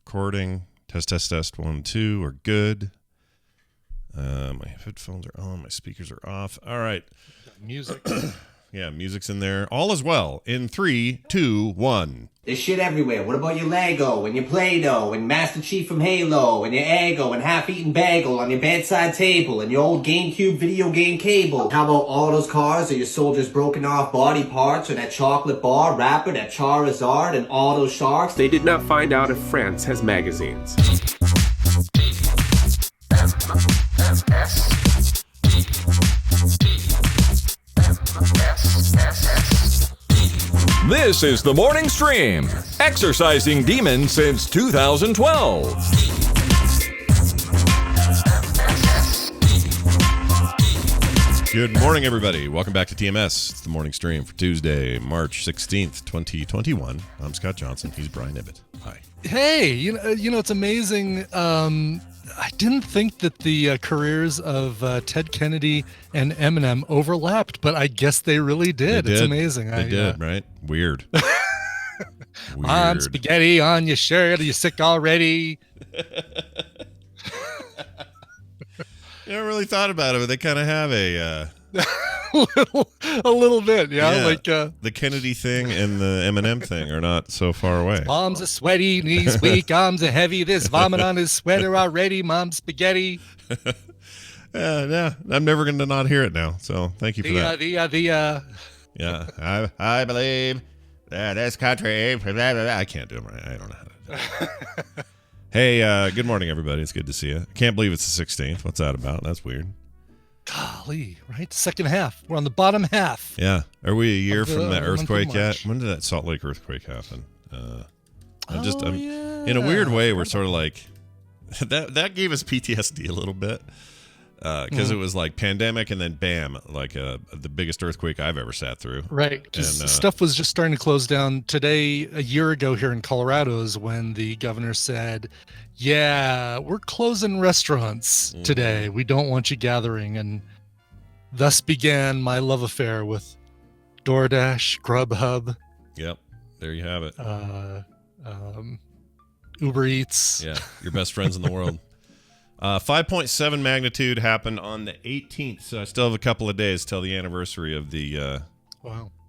recording. Test, test, test. 1, 2 are good. My headphones are on. My speakers are off. All right. Music. Yeah, music's in there. All is well. In 3, 2, 1. There's shit everywhere. What about your Lego and your Play-Doh and Master Chief from Halo and your Eggo and half-eaten bagel on your bedside table and your old GameCube video game cable? How about all those cars or your soldiers' broken off body parts or that chocolate bar wrapper, that Charizard and all those sharks? They did not find out if France has magazines. This is the morning stream, exorcising demons since 2012. Good morning, everybody. Welcome back to TMS. It's the morning stream for Tuesday, March 16th, 2021. I'm Scott Johnson. He's Brian Ibbett. Hi. Hey, you know, it's amazing. I didn't think that the careers of Ted Kennedy and Eminem overlapped, but I guess they really did. It's amazing. They did, right? Weird. On spaghetti on your shirt. Are you sick already? You never really thought about it, but they kind of have a little bit, yeah. Like the Kennedy thing and the Eminem thing are not so far away. Mom's are sweaty, knees weak, arms are heavy. There's vomit on his sweater already. Mom's spaghetti. Yeah, I'm never going to not hear it now. So thank you for that. Yeah, I believe this country. Blah, blah, blah. I can't do them right. I don't know how to do it. Hey, good morning, everybody. It's good to see you. Can't believe it's the 16th. What's that about? That's weird. Golly, right? Second half. We're on the bottom half. Yeah. Are we a year from that earthquake yet? When did that Salt Lake earthquake happen? In a weird way, we're sort of like that gave us PTSD a little bit because it was like pandemic and then bam, like the biggest earthquake I've ever sat through. Right. Because stuff was just starting to close down. Today, a year ago here in Colorado is when the governor said, yeah, we're closing restaurants today. We don't want you gathering. And thus began my love affair with DoorDash, Grubhub. Yep. There you have it. Uber Eats. Yeah. Your best friends in the world. 5.7 magnitude happened on the 18th. So I still have a couple of days till the anniversary of the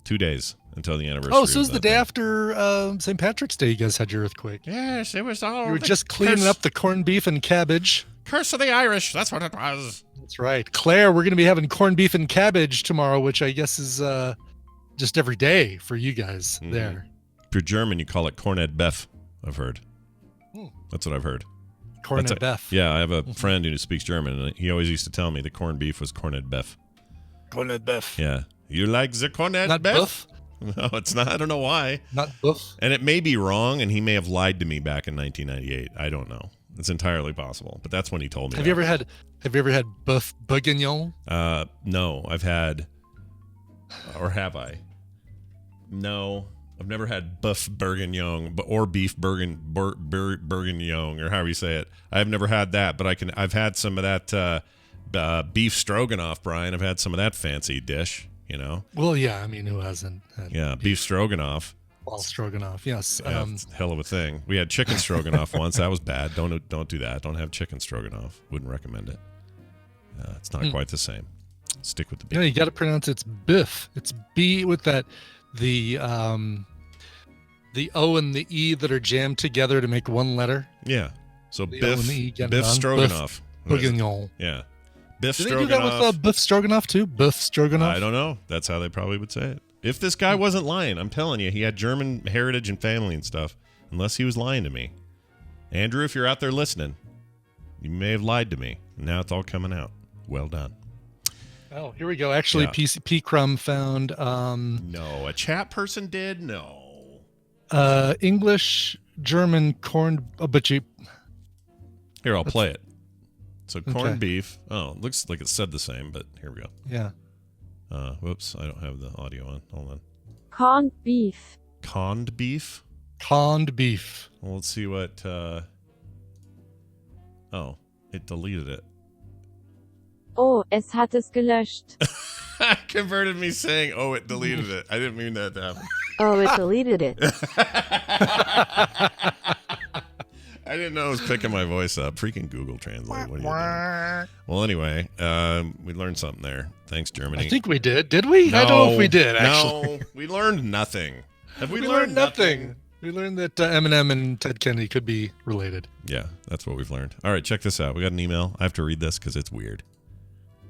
2 days until the anniversary. Oh, so it was the day after St. Patrick's Day you guys had your earthquake. Yes, it was all. You were just cleaning up the corned beef and cabbage. Curse of the Irish. That's what it was. That's right. Claire, we're going to be having corned beef and cabbage tomorrow, which I guess is just every day for you guys there. If you're German, you call it Corned Beef, I've heard. That's what I've heard. Corned beef. Yeah, I have a friend who speaks German, and he always used to tell me the corned beef was Corned Beef. Corned beef. Yeah. You like the Corned Not Beef? buff? No, it's not. I don't know why. Not buff? And it may be wrong, and he may have lied to me back in 1998. I don't know. It's entirely possible, but that's when he told me. Have you ever had buff bourguignon? No, I've had, or have I? No, I've never had buff bourguignon, or beef bourguignon, or however you say it. I've never had that, but I've had some of that beef stroganoff, Brian. I've had some of that fancy dish. You know? Well, yeah. I mean, who hasn't? Beef stroganoff. Ball stroganoff, yes. Yeah, hell of a thing. We had chicken stroganoff once. That was bad. Don't do that. Don't have chicken stroganoff. Wouldn't recommend it. It's not quite the same. Stick with the beef. You got to pronounce it's biff. It's B with that the O and the E that are jammed together to make one letter. Yeah. So the biff stroganoff. Bourguignon. Yeah. Biff do stroganoff. They do that with Biff Stroganoff too? Biff Stroganoff? I don't know. That's how they probably would say it. If this guy wasn't lying, I'm telling you, he had German heritage and family and stuff, unless he was lying to me. Andrew, if you're out there listening, you may have lied to me. And now it's all coming out. Well done. Oh, here we go. Actually, PCP Crumb found... no, a chat person did? No. English, German, corned... but you... Here, I'll play it. So corned beef. Oh, looks like it said the same, but here we go. Yeah. Whoops, I don't have the audio on. Hold on. Corned beef. Conned beef? Conned beef. Well, let's see what... Oh, it deleted it. Oh, es hat es gelöscht. Converted me saying, oh, it deleted it. I didn't mean that to happen. Oh, it deleted it. I didn't know it was picking my voice up. Freaking Google Translate. What are you doing? Well, anyway, we learned something there. Thanks, Germany. I think we did. Did we? No, I don't know if we did, actually. No, we learned nothing. Have we, We learned nothing? We learned that Eminem and Ted Kennedy could be related. Yeah, that's what we've learned. All right, check this out. We got an email. I have to read this because it's weird.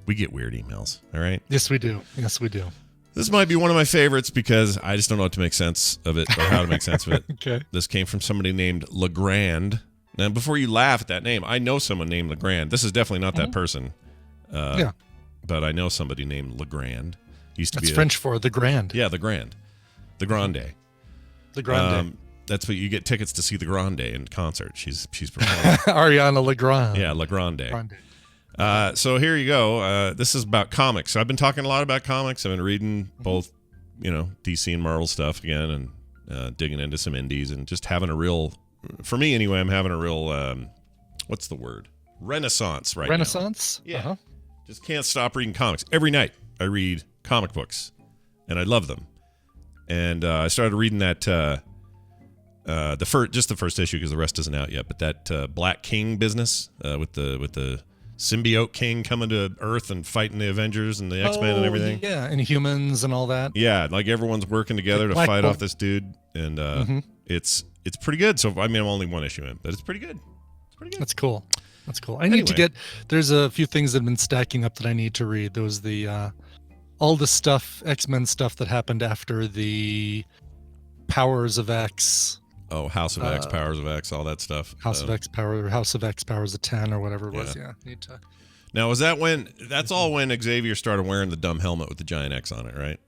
We get weird emails, all right? Yes, we do. Yes, we do. This might be one of my favorites because I just don't know what to make sense of it or how to make sense of it. Okay. This came from somebody named Legrand. Now, before you laugh at that name, I know someone named Legrand. This is definitely not that person. Yeah. But I know somebody named Legrand. Used to That's be French for the Grand. Yeah, the Grand. The Grande. The Grande. That's what you get tickets to see the Grande in concert. She's performing. Ariana Legrand. Yeah, Legrande. Grande. So here you go. This is about comics. So I've been talking a lot about comics. I've been reading both, DC and Marvel stuff again, and digging into some indies, and just having a real, for me anyway, I'm having a real, what's the word? Renaissance right now. Renaissance? Yeah. Uh-huh. Just can't stop reading comics. Every night I read comic books, and I love them. And I started reading that the first issue because the rest isn't out yet. But that Black King business with the symbiote king coming to Earth and fighting the Avengers and the X-Men and everything. Yeah, and humans and all that. Yeah, like everyone's working together to fight off this dude, and it's pretty good. So I mean, I'm only one issue in, but it's pretty good. It's pretty good. That's cool. That's cool. I need to get. There's a few things that have been stacking up that I need to read. There was the all the stuff, X-Men stuff that happened after the Powers of X. Oh, House of X, Powers of X, all that stuff. House of X, House of X, Powers of 10 or whatever it was. Yeah, need to. Now, was that when? That's all when Xavier started wearing the dumb helmet with the giant X on it, right?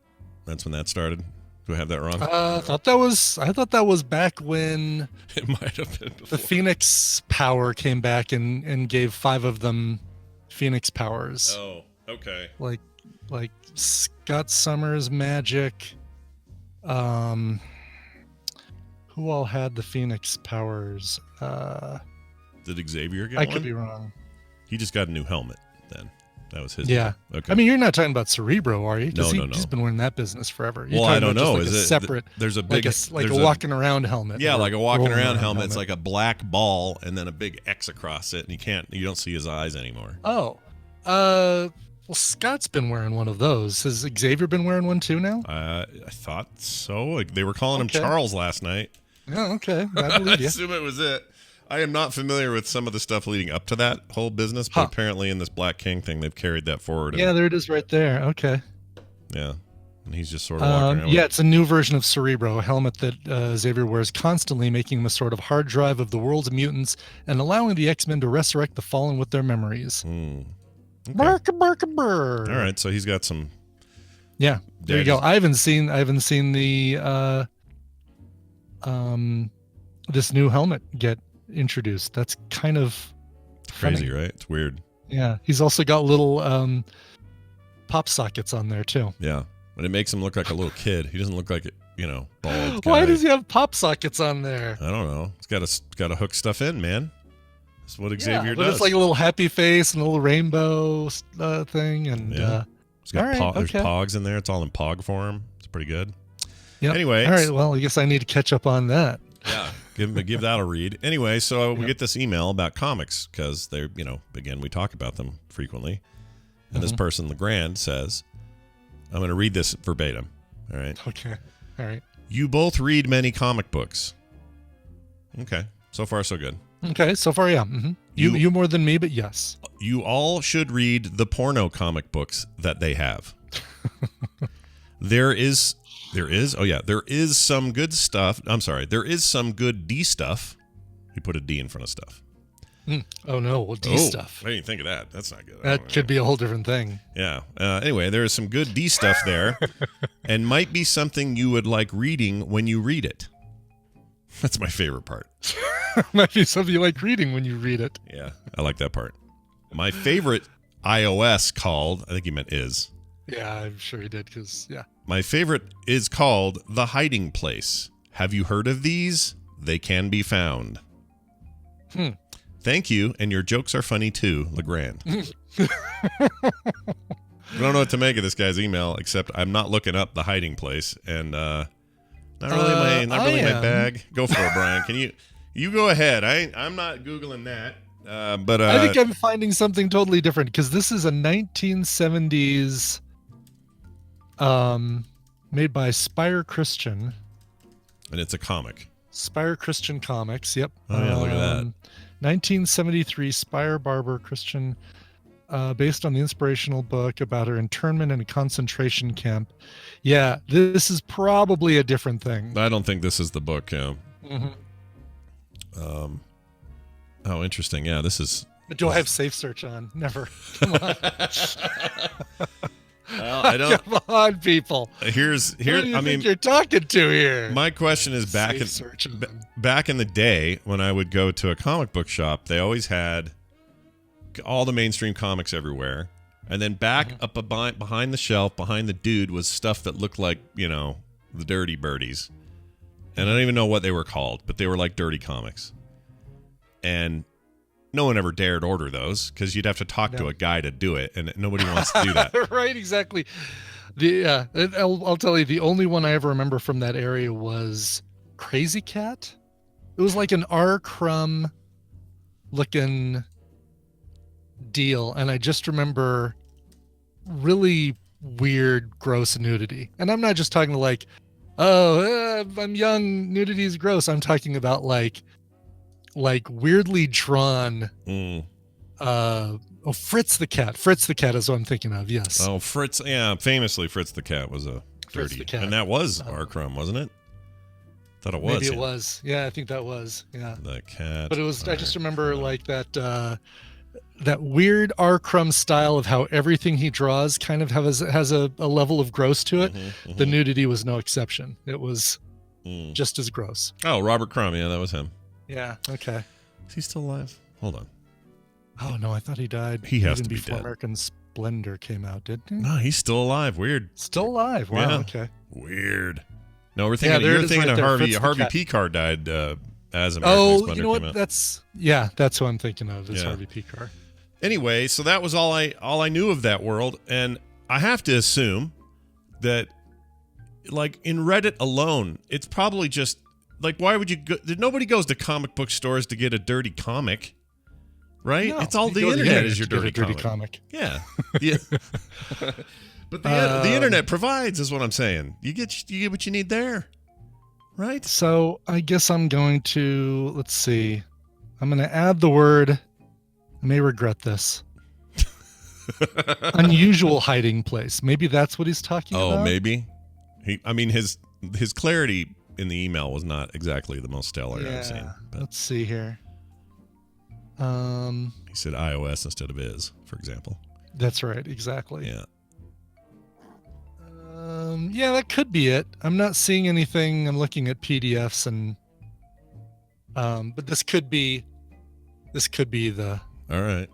That's when that started. Do I have that wrong? I thought that was back when It might have been before. the Phoenix power came back and gave 5 of them Phoenix powers. Oh, okay. Like Scott Summers, Magic. Who all had the Phoenix powers? Did Xavier get I one? could be wrong. He just got a new helmet then. That was his. Yeah. deal. Okay. I mean, you're not talking about Cerebro, are you? No. He's been wearing that business forever. You're well, I talking don't about know. just like Is a it separate? There's a big, like there's a walking around helmet. Yeah, or like a walking rolling around helmet. It's like a black ball and then a big X across it, and you don't see his eyes anymore. Oh, well, Scott's been wearing one of those. Has Xavier been wearing one too now? I thought so. Like, they were calling him Okay. Charles last night. Oh, okay. I I believe you. assume it was it. I am not familiar with some of the stuff leading up to that whole business, but apparently in this Black King thing, they've carried that forward. Yeah, there it is right there. Okay. Yeah. And he's just sort of walking around. Yeah, it's a new version of Cerebro, a helmet that Xavier wears constantly, making him a sort of hard drive of the world's mutants and allowing the X-Men to resurrect the fallen with their memories. Okay. All All right, so he's got some. Yeah, there you go. I haven't seen the this new helmet get introduced. That's kind of Crazy, funny. right? It's weird. Yeah, he's also got little pop sockets on there too. Yeah, but it makes him look like a little kid. He doesn't look like it, bald. Why guy. does he have pop sockets on there? I don't know. It's got to hook stuff in, man. That's what Xavier but does. it's like a little happy face and a little rainbow thing, and Yeah. He's got all right, there's okay. pogs in there. It's all in pog form. It's pretty good. Yep. Anyway, all right. Well, I guess I need to catch up on that. Yeah, give that a read. Anyway, so we get this email about comics because they're, again, we talk about them frequently. And this person, Legrand, says, I'm going to read this verbatim. All right. Okay. All right. You both read many comic books. Okay. So far, so good. Okay. So far, yeah. Mm-hmm. You more than me, but yes. You all should read the porno comic books that they have. There is some good stuff. I'm sorry. There is some good D stuff. He put a D in front of stuff. Oh, no. Well, D stuff. I didn't think of that. That's not good. That could be a whole different thing. Yeah. Anyway, there is some good D stuff there and might be something you would like reading when you read it. That's my favorite part. Might be something you like reading when you read it. Yeah, I like that part. My favorite iOS called, I think he meant is. Yeah, I'm sure he did because, yeah. My favorite is called The Hiding Place. Have you heard of these? They can be found. Thank you, and your jokes are funny too, Legrand. I don't know what to make of this guy's email, except I'm not looking up The Hiding Place, and not really my bag. Go for it, Brian. You go ahead. I'm not Googling that. But I think I'm finding something totally different because this is a 1970s made by Spire Christian. And it's a comic. Spire Christian Comics, yep. Oh, yeah, look at that. 1973 Spire Barber Christian, based on the inspirational book about her internment in a concentration camp. Yeah, this is probably a different thing. I don't think this is the book, yeah. Mm-hmm. Oh, interesting. Yeah, this is... Do I have safe search on? Never. Come on. Well, I don't... Come on, people. Here. Who do you I mean, think you're talking to here? my question is back in the day when I would go to a comic book shop, they always had all the mainstream comics everywhere, and then back up behind the shelf, behind the dude, was stuff that looked like, you know, the Dirty Birdies, and I don't even know what they were called, but they were like dirty comics, and no one ever dared order those because you'd have to talk to a guy to do it, and nobody wants to do that. Right, exactly. I'll tell you, the only one I ever remember from that area was Crazy Cat. It was like an R. Crumb looking deal, and I just remember really weird, gross nudity. And I'm not just talking like, I'm young, nudity is gross. I'm talking about like weirdly drawn Fritz the Cat. Fritz the Cat is what I'm thinking of. Yes. Oh, Fritz. Yeah, famously Fritz the Cat was a Fritz dirty, the Cat. and that was R. Crumb, wasn't it? Thought it was. Maybe it was. Yeah, I think that was. Yeah. The cat. But it was. I just remember like that weird R. Crumb style of how everything he draws kind of has a level of gross to it. The nudity was no exception. It was just as gross. Oh, Robert Crumb. Yeah, that was him. Yeah. Okay. Is he still alive? Hold on. Oh no, I thought he died. He has even to be before dead. American Splendor came out, didn't he? No, he's still alive. Weird. Still alive. Wow. Yeah. Okay. Weird. No, we're thinking. there You're it is thinking right of there, Harvey. Fritz the Harvey Cat. Picar died as American Oh, Splendor you know came what? out. That's who I'm thinking of. Is Yeah. Harvey Picar. Anyway, so that was all I knew of that world, and I have to assume that, like in Reddit alone, it's probably just like, why would you go? Nobody goes to comic book stores to get a dirty comic, right? No, it's all you the go to internet is your to get dirty a comic. comic. Yeah. But the internet provides, is what I'm saying. You get what you need there, right? So I guess I'm going to, let's see. I'm going to add the word, I may regret this. Unusual hiding place. Maybe that's what he's talking about. Oh, maybe. His clarity in the email was not exactly the most stellar I've seen. But Let's see here. he said iOS instead of is, for example. That's right. Exactly. Yeah. Yeah, that could be it. I'm not seeing anything. I'm looking at PDFs and, but this could be the. All right.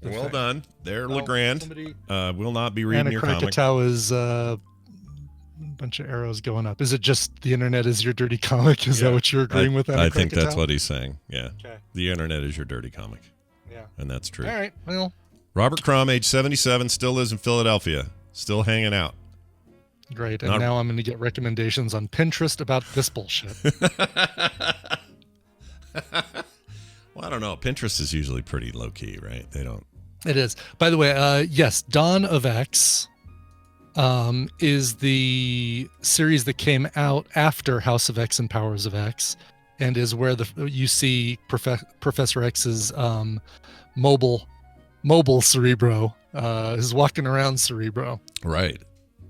the Well thing. done. There, Well, LeGrand. somebody- Will not be reading Anna your comic. Krakatoa is a bunch of arrows going up. Is it just the internet is your dirty comic? Is that what you're agreeing with? Anna I think that's Krakatoa? what he's saying. Yeah. Okay. The internet is your dirty comic. Yeah. And that's true. All right. Well, Robert Crumb, age 77, still lives in Philadelphia. Still hanging out. great. And Not- now I'm going to get recommendations on Pinterest about this bullshit. Well, I don't know. Pinterest is usually pretty low key, right? They don't. It is. By the way, yes, Dawn of X is the series that came out after House of X and Powers of X, and is where you see Professor X's mobile Cerebro, is walking around Cerebro. Right.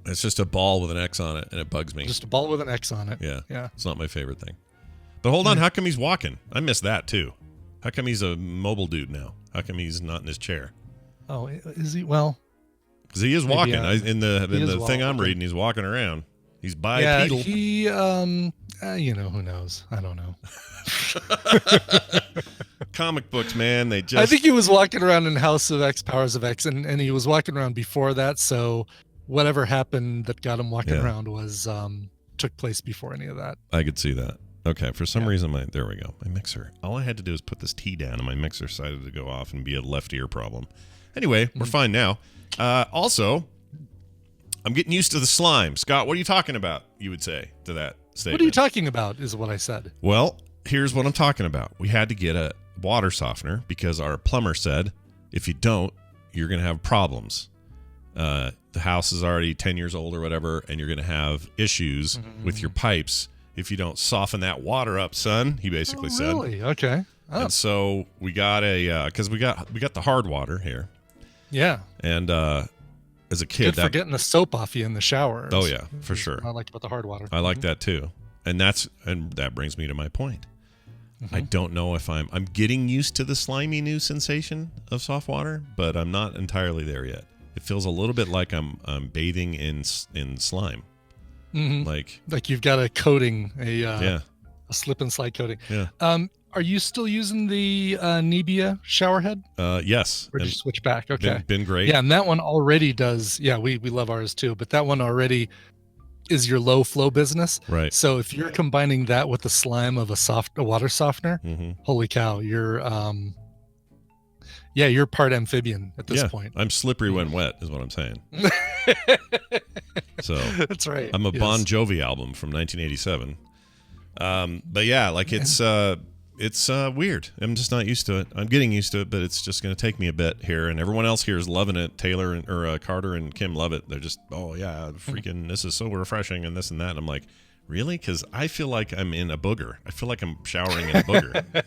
It's just a ball with an X on it, and it bugs me. Just a ball with an X on it. Yeah. Yeah. It's not my favorite thing. But hold on. How come he's walking? I missed that, too. How come he's a mobile dude now? How come he's not in his chair? Oh, is he? Well, Because he is Maybe, walking. In the is thing I'm walking. reading, he's walking around. He's yeah, bipedal. he, who knows? I don't know. Comic books, man. They just. I think he was walking around in House of X, Powers of X, and he was walking around before that. So whatever happened that got him walking around was took place before any of that. I could see that. Okay, for some reason, there we go. My mixer. All I had to do was put this tea down, and my mixer decided to go off and be a left ear problem. Anyway, we're fine now. Also, I'm getting used to the slime. Scott, what are you talking about? You would say to that statement. What are you talking about? Is what I said. Well, here's what I'm talking about. We had to get a water softener because our plumber said, if you don't, you're going to have problems. The house is already 10 years old or whatever, and you're going to have issues with your pipes if you don't soften that water up, son. He basically said. Really? Okay. Oh. And so we got because we got the hard water here. Yeah. And as a kid, good for getting the soap off you in the shower. Oh yeah, for sure. I like about the hard water. I like that too, and that brings me to my point. I don't know if I'm getting used to the slimy new sensation of soft water, but I'm not entirely there yet. It feels a little bit like I'm bathing in slime. Like you've got a coating, a slip and slide coating. Yeah. Are you still using the Nebia shower head? Yes. Or did you switch back? Okay. Been great. Yeah, and that one already does. Yeah, we love ours too, but that one already is your low flow business. Right. So if you're combining that with the slime of a water softener, holy cow, you're part amphibian at this point. I'm slippery when wet is what I'm saying. So that's right. I'm a Bon Jovi album from 1987. But yeah, like it's weird. I'm just not used to it. I'm getting used to it, but it's just going to take me a bit here. And everyone else here is loving it. Taylor or Carter and Kim love it. They're just, oh yeah, freaking, this is so refreshing and this and that. And I'm like, really? Because I feel like I'm in a booger. I feel like I'm showering in a booger.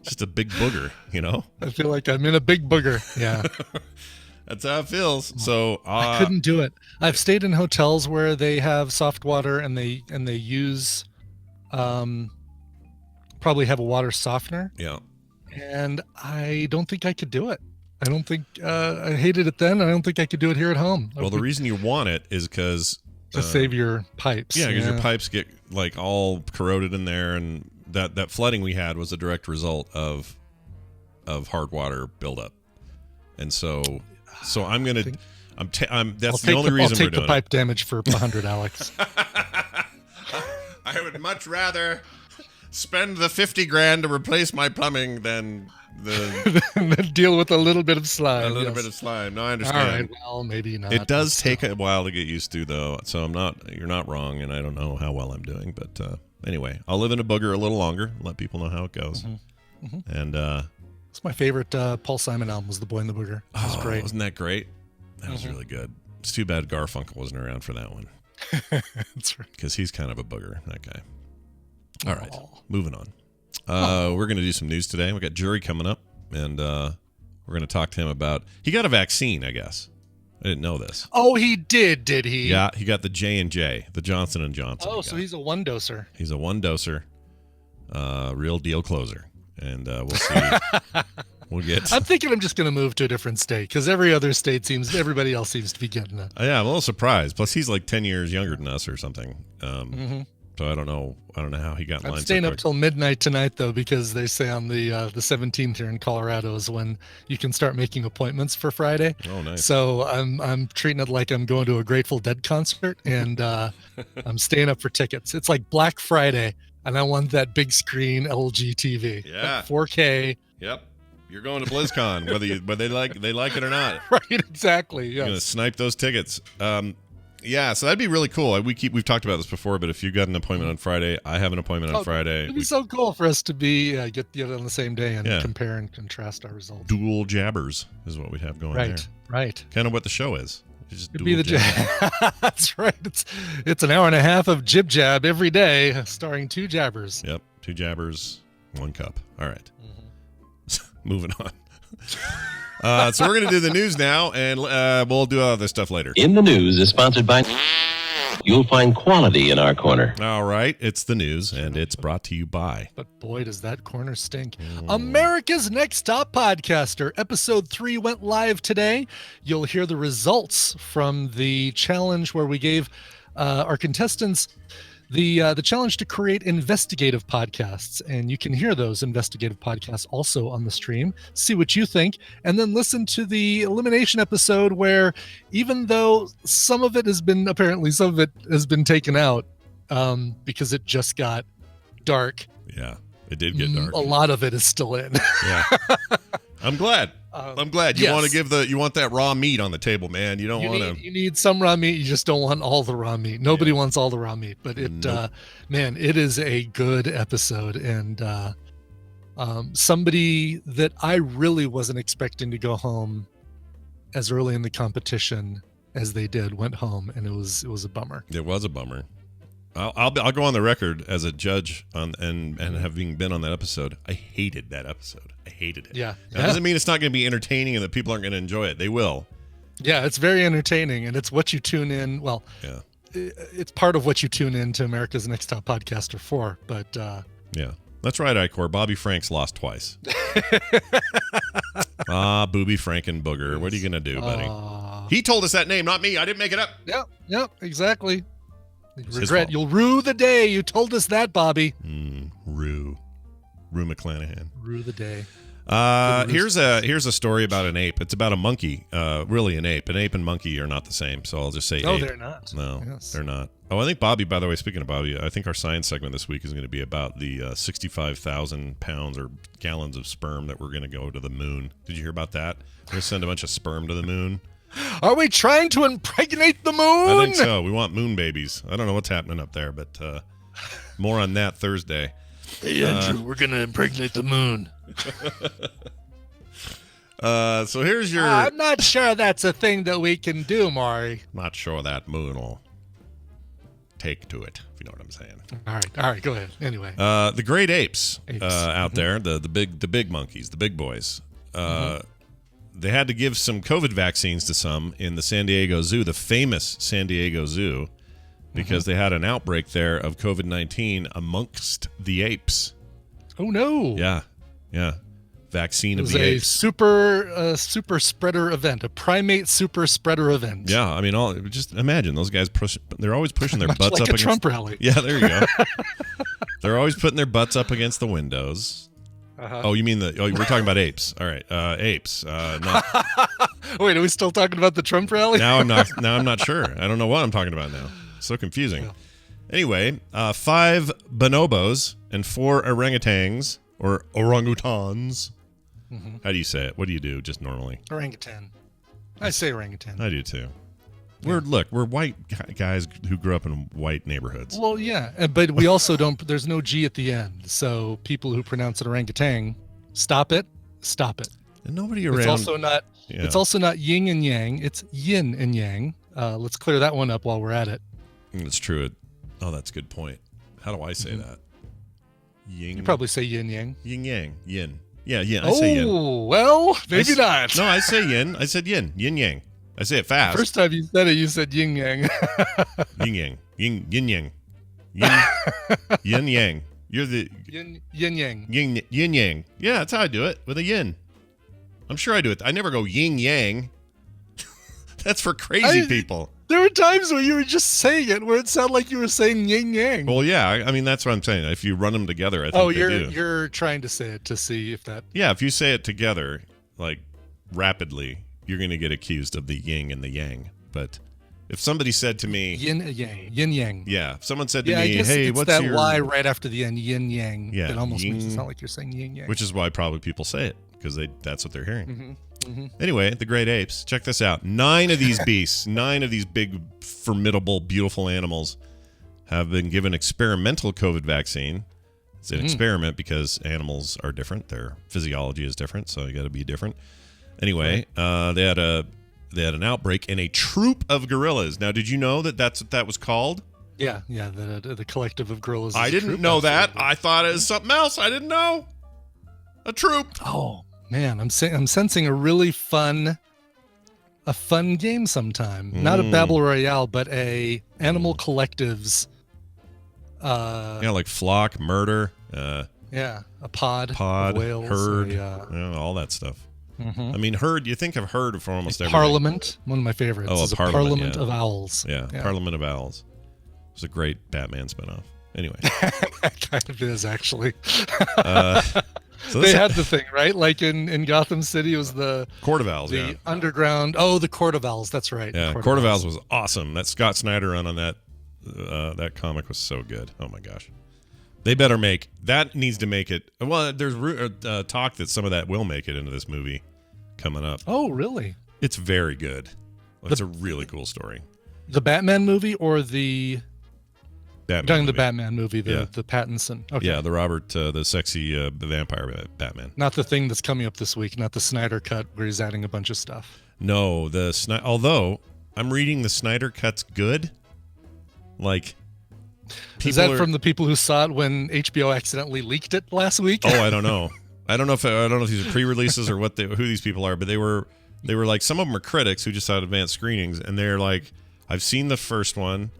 Just a big booger, you know? I feel like I'm in a big booger. Yeah. That's how it feels. So I couldn't do it. I've stayed in hotels where they have soft water and they use probably have a water softener. Yeah. And I don't think I could do it. I don't think I hated it then. I don't think I could do it here at home. Well, the reason you want it is because to save your pipes. Yeah, because your pipes get like all corroded in there, and that flooding we had was a direct result of hard water buildup. And so that's the only reason I'll take the pipe damage for 100, Alex. I would much rather spend the $50,000 to replace my plumbing than deal with a little bit of slime. A little bit of slime. No, I understand. All right, well, maybe not. It does take a while to get used to, though. So you're not wrong, and I don't know how well I'm doing. But anyway, I'll live in a booger a little longer. Let people know how it goes. And it's my favorite Paul Simon album was The Boy in the Booger. It was great. Wasn't that great? That was really good. It's too bad Garfunkel wasn't around for that one. That's right. Because he's kind of a booger, that guy. All right, moving on. We're going to do some news today. We got Jury coming up, and we're going to talk to him about. He got a vaccine, I guess. I didn't know this. Oh, he did he? Yeah, he got the J&J, the Johnson & Johnson. Oh, so he's a one-doser. He's a one-doser, real deal closer, and we'll see. I'm thinking I'm just going to move to a different state because everybody else seems to be getting it. Yeah, I'm a little surprised. Plus, he's like 10 years younger than us or something. So I don't know how he got in line. I'm staying up till midnight tonight though, because they say on the 17th here in Colorado is when you can start making appointments for Friday. Oh, nice. So I'm treating it like I'm going to a Grateful Dead concert, and I'm staying up for tickets. It's like Black Friday, and I want that big screen LG TV. Yeah. 4K. Yep. You're going to BlizzCon, whether they like it or not. Right, exactly. Yes. You're gonna snipe those tickets. Yeah, so that'd be really cool. We've talked about this before, but if you got an appointment on Friday, I have an appointment on Friday. It'd be so cool for us to be get on the same day and compare and contrast our results. Dual jabbers is what we'd have going there. Right. Kind of what the show is. It'd be the jab. That's right. It's an hour and a half of jib jab every day, starring two jabbers. Yep, two jabbers, one cup. All right. Moving on. So we're going to do the news now, and we'll do other stuff later. In the News is sponsored by... You'll find quality in our corner. All right, it's the news, and it's brought to you by... But boy, does that corner stink. America's Next Top Podcaster. Episode 3 went live today. You'll hear the results from the challenge where we gave our contestants the challenge to create investigative podcasts, and you can hear those investigative podcasts also on the stream. See what you think, and then listen to the elimination episode where, even though some of it has been taken out because it just got dark. Yeah, it did get dark. A lot of it is still in. Yeah, I'm glad. I'm glad you want to give you want that raw meat on the table, man. You don't want to. You need some raw meat. You just don't want all the raw meat. Nobody wants all the raw meat, but man, it is a good episode. And somebody that I really wasn't expecting to go home as early in the competition as they did went home, and it was a bummer. It was a bummer. I'll go on the record as a judge and having been on that episode. I hated that episode. I hated it. Yeah. That doesn't mean it's not going to be entertaining and that people aren't going to enjoy it. They will. Yeah, it's very entertaining, and it's what you tune in. Well, it's part of what you tune in to America's Next Top Podcaster for. But yeah, that's right, Icor. Bobby Franks lost twice. Booby Franken Booger. What are you going to do, buddy? He told us that name, not me. I didn't make it up. Yep, exactly. You'll rue the day you told us that, Bobby. Rue McClanahan. Rue the day. Here's a story about an ape. It's about a monkey. Really an ape. An ape and monkey are not the same. So I'll just say no, ape. they're not. No, they're not. Oh, I think Bobby, by the way, speaking of Bobby, I think our science segment this week is going to be about the 65,000 pounds or gallons of sperm that we're going to go to the moon. Did you hear about that? We're going to send a bunch of sperm to the moon. Are we trying to impregnate the moon? I think so. We want moon babies. I don't know what's happening up there, but more on that Thursday. Hey, Andrew, we're going to impregnate the moon. So here's your... I'm not sure that's a thing that we can do, Maury. Not sure that moon will take to it, if you know what I'm saying. All right, go ahead. Anyway. The great apes. Out there, the big monkeys, the big boys. They had to give some COVID vaccines to some in the San Diego Zoo, the famous San Diego Zoo, because they had an outbreak there of COVID-19 amongst the apes. Oh, no. Yeah. Vaccine of the apes. apes. It was a super spreader event, a primate super spreader event. Yeah, I mean, just imagine those guys they're always pushing their butts like up against Trump rally. Yeah, there you go. They're always putting their butts up against the windows. Oh, you mean we're talking about apes. All right. Apes. Wait, are we still talking about the Trump rally? Now I'm not sure. I don't know what I'm talking about now. So confusing. Yeah. Anyway, 5 bonobos and 4 orangutans or orangutans. How do you say it? What do you do just normally? Orangutan. I say orangutan. I do too. We're white guys who grew up in white neighborhoods. Well, yeah, but we also don't. There's no G at the end, so people who pronounce it orangutan, stop it. And nobody around. It's also not. Yeah. It's also not yin and yang. It's yin and yang. Let's clear that one up while we're at it. It's true. That's a good point. How do I say that? Yin. You probably say yin yang. Yin yang. Yin. Yeah. I say yin. Oh well, maybe not. No, I say yin. I said yin. Yin yang. I say it fast. First time you said it, you said yin yang. Yin yang. Yin yang. Yin yang. You're the yin yang. Yin yang. Yeah, that's how I do it with a yin. I'm sure I do it. I never go yin yang. That's for crazy people. There were times where you were just saying it where it sounded like you were saying yin yang. Well, yeah. I mean, that's what I'm saying. If you run them together, I think you're trying to say it to see if that. Yeah, if you say it together, like rapidly, you're going to get accused of the yin and the yang. But if somebody said to me... Yin yang. Yeah. If someone said to me, hey, what's that your... Y right after the end, yin yang. Yeah. It almost makes it sound like you're saying yin yang. Which is why probably people say it, because that's what they're hearing. Anyway, the great apes. Check this out. 9 of these beasts, 9 of these big, formidable, beautiful animals have been given experimental COVID vaccine. It's an experiment because animals are different. Their physiology is different, so you got to be different. Anyway, they had an outbreak in a troop of gorillas. Now, did you know that's what that was called? Yeah, the collective of gorillas. I didn't know that. I thought it was something else. I didn't know. A troop. Oh man, I'm sensing a really fun game sometime. Not a battle royale, but a animal collectives. Like flock, murder. A pod, whales, herd, all that stuff. I mean, herd. You think of herd for almost everything. Parliament, one of my favorites. Oh, is a Parliament of Owls. Yeah, Parliament of Owls. It was a great Batman spinoff. Anyway, that kind of is actually. So they had the thing, right? Like in Gotham City, it was the Court of Owls, the underground. Oh, the Court of Owls. That's right. Yeah, Court of Owls was awesome. That Scott Snyder run on that comic was so good. Oh my gosh, they better make that. Needs to make it. Well, there's talk that some of that will make it into this movie coming up. Oh, really? It's very good. It's a really cool story. The Batman movie or the Batman the Batman movie, the Pattinson. Okay. Yeah, the Robert, the sexy vampire Batman. Not the thing that's coming up this week, not the Snyder cut where he's adding a bunch of stuff. No, although I'm reading the Snyder cut's good. Like, is that from the people who saw it when HBO accidentally leaked it last week? Oh, I don't know. I don't know if these are pre-releases or who these people are, but they were like, some of them are critics who just had advanced screenings, and they're like, I've seen the first one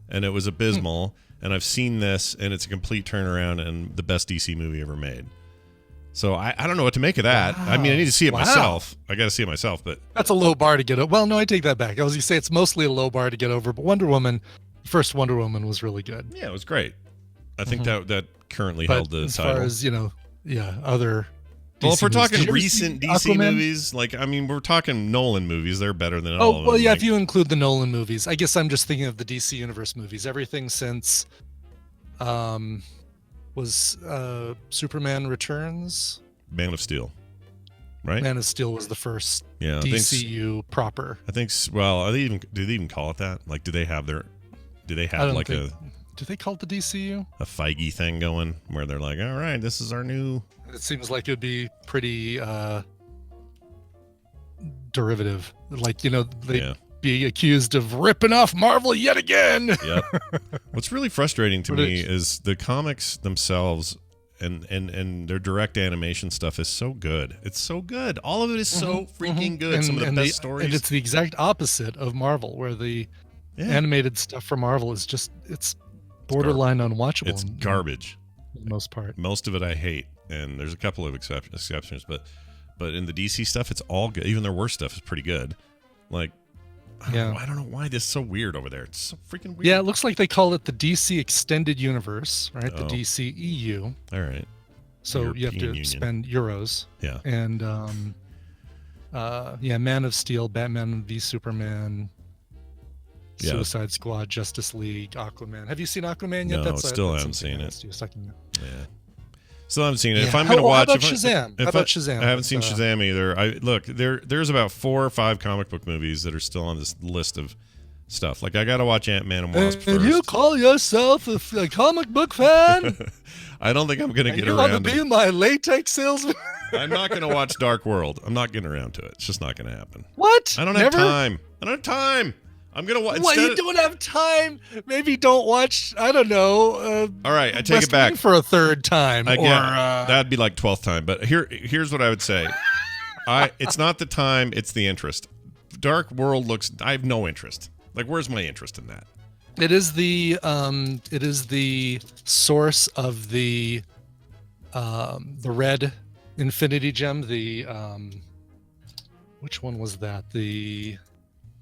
and it was abysmal, and I've seen this and it's a complete turnaround and the best DC movie ever made. So I don't know what to make of that. Wow. I mean, I need to see it myself. I got to see it myself, but that's a low bar to get over. Well, no, I take that back. I was going to say it's mostly a low bar to get over, but first Wonder Woman was really good. Yeah, it was great. I think that currently held the as title. As far as, other DC well, if we're talking movies. recent DC movies, we're talking Nolan movies, they're better than all of them. Oh, well, yeah, if you include the Nolan movies. I guess I'm just thinking of the DC Universe movies. Everything since was Superman Returns? Man of Steel, right? Man of Steel was the first Yeah, DCU proper. I think. Well, do they even call it that? Like, do they have like do they call it the DCU? A Feige thing going where they're like, all right, this is our new. It seems like it'd be pretty derivative. Like, they'd be accused of ripping off Marvel yet again. Yeah. What's really frustrating to me is the comics themselves and their direct animation stuff is so good. It's so good. All of it is so freaking good. And, some of the best stories. And it's the exact opposite of Marvel, where the animated stuff for Marvel is just, it's borderline unwatchable. It's garbage. For the most part. Most of it I hate. And there's a couple of exceptions, but in the DC stuff, it's all good. Even their worst stuff is pretty good. Like, I don't know why this is so weird over there. It's so freaking weird. Yeah, it looks like they call it the DC Extended Universe, right? The DC EU. All right. So you have to spend euros. Yeah. And Man of Steel, Batman v Superman, Suicide Squad, Justice League, Aquaman. Have you seen Aquaman yet? No, still haven't seen it. Yeah. Still haven't seen it. Yeah. If I'm going to watch, how about Shazam? Shazam? I haven't seen Shazam either. There's about 4 or 5 comic book movies that are still on this list of stuff. Like, I got to watch Ant-Man and Wasp first. And you call yourself a comic book fan? I don't think I'm going to get you around want to be my latex salesman? I'm not going to watch Dark World. I'm not getting around to it. It's just not going to happen. What? I don't have time. I'm going to watch. What, you don't have time? Maybe don't watch, I don't know. All right, I take it back. For a third time. That'd be like 12th time. But here's what I would say. It's not the time, it's the interest. Dark World I have no interest. Like, where's my interest in that? It is the source of the red Infinity Gem. Which one was that? The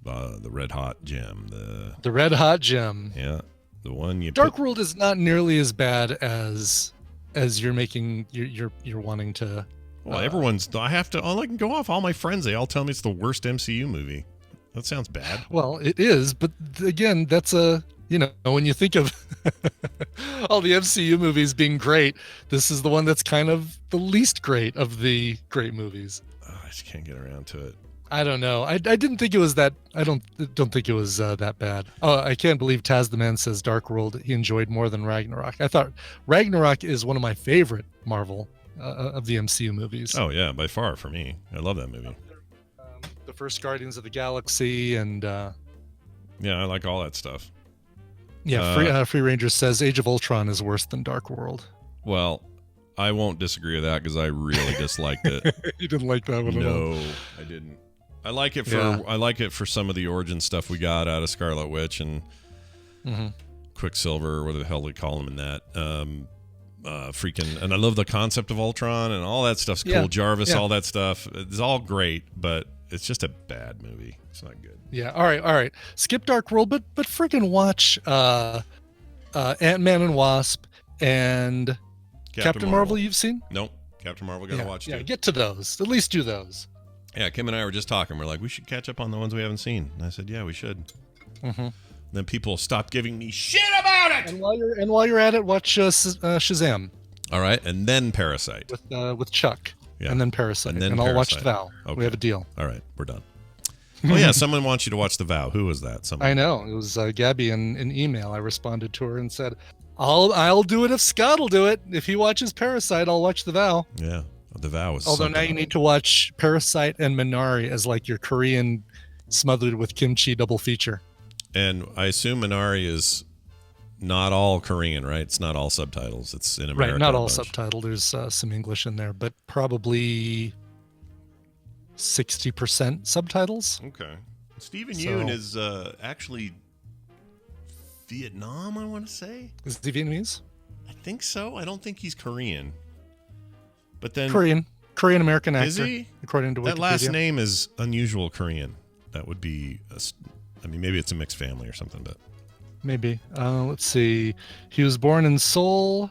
Red Hot Gem. The Red Hot Gem. Yeah, the one you. Dark World is not nearly as bad as you're making. You're wanting to. Well, everyone's. I can go off. All my friends, they all tell me it's the worst MCU movie. That sounds bad. Well, it is, but again, that's when you think of all the MCU movies being great, this is the one that's kind of the least great of the great movies. Oh, I just can't get around to it. I don't know. I didn't think it was that. I don't think it was that bad. Oh, I can't believe Taz the Man says Dark World he enjoyed more than Ragnarok. I thought Ragnarok is one of my favorite Marvel of the MCU movies. Oh yeah, by far for me. I love that movie. The first Guardians of the Galaxy and yeah, I like all that stuff. Yeah, Free Rangers says Age of Ultron is worse than Dark World. Well, I won't disagree with that because I really disliked it. You didn't like that one at all? No, I didn't. I like it for some of the origin stuff we got out of Scarlet Witch and Quicksilver, or whatever the hell they call him in that. And I love the concept of Ultron and all that stuff's cool. Jarvis, all that stuff. It's all great, but it's just a bad movie. It's not good. Yeah. All right. Skip Dark World, but freaking watch Ant-Man and Wasp and Captain Marvel. You've seen? Nope. Captain Marvel gotta watch too. Yeah, get to those. At least do those. Yeah, Kim and I were just talking. We're like, we should catch up on the ones we haven't seen. And I said, yeah, we should. Then people stopped giving me shit about it. And while you're at it, watch Shazam. All right, and then Parasite with Chuck. and then Parasite, and then I'll watch The Parasite. Vow. Okay. We have a deal. All right, we're done. Oh yeah, someone wants you to watch The Vow. Who was that? Someone. I know, it was Gabby in an email. I responded to her and said, I'll do it if Scott will do it. If he watches Parasite, I'll watch The Vow. Yeah, The Vow is. Although now you need to watch Parasite and Minari as like your Korean smothered with kimchi double feature. And I assume Minari is not all Korean, right? It's not all subtitles. It's in America. Right, not all subtitled. There's some English in there, but probably 60% subtitles. Okay. Stephen Yoon is actually Vietnam, I want to say. Is he Vietnamese? I think so. I don't think he's Korean. But then Korean American actor. Is he? According to Wikipedia. That last name is unusual Korean. That would be, maybe it's a mixed family or something, but. Maybe. Let's see. He was born in Seoul.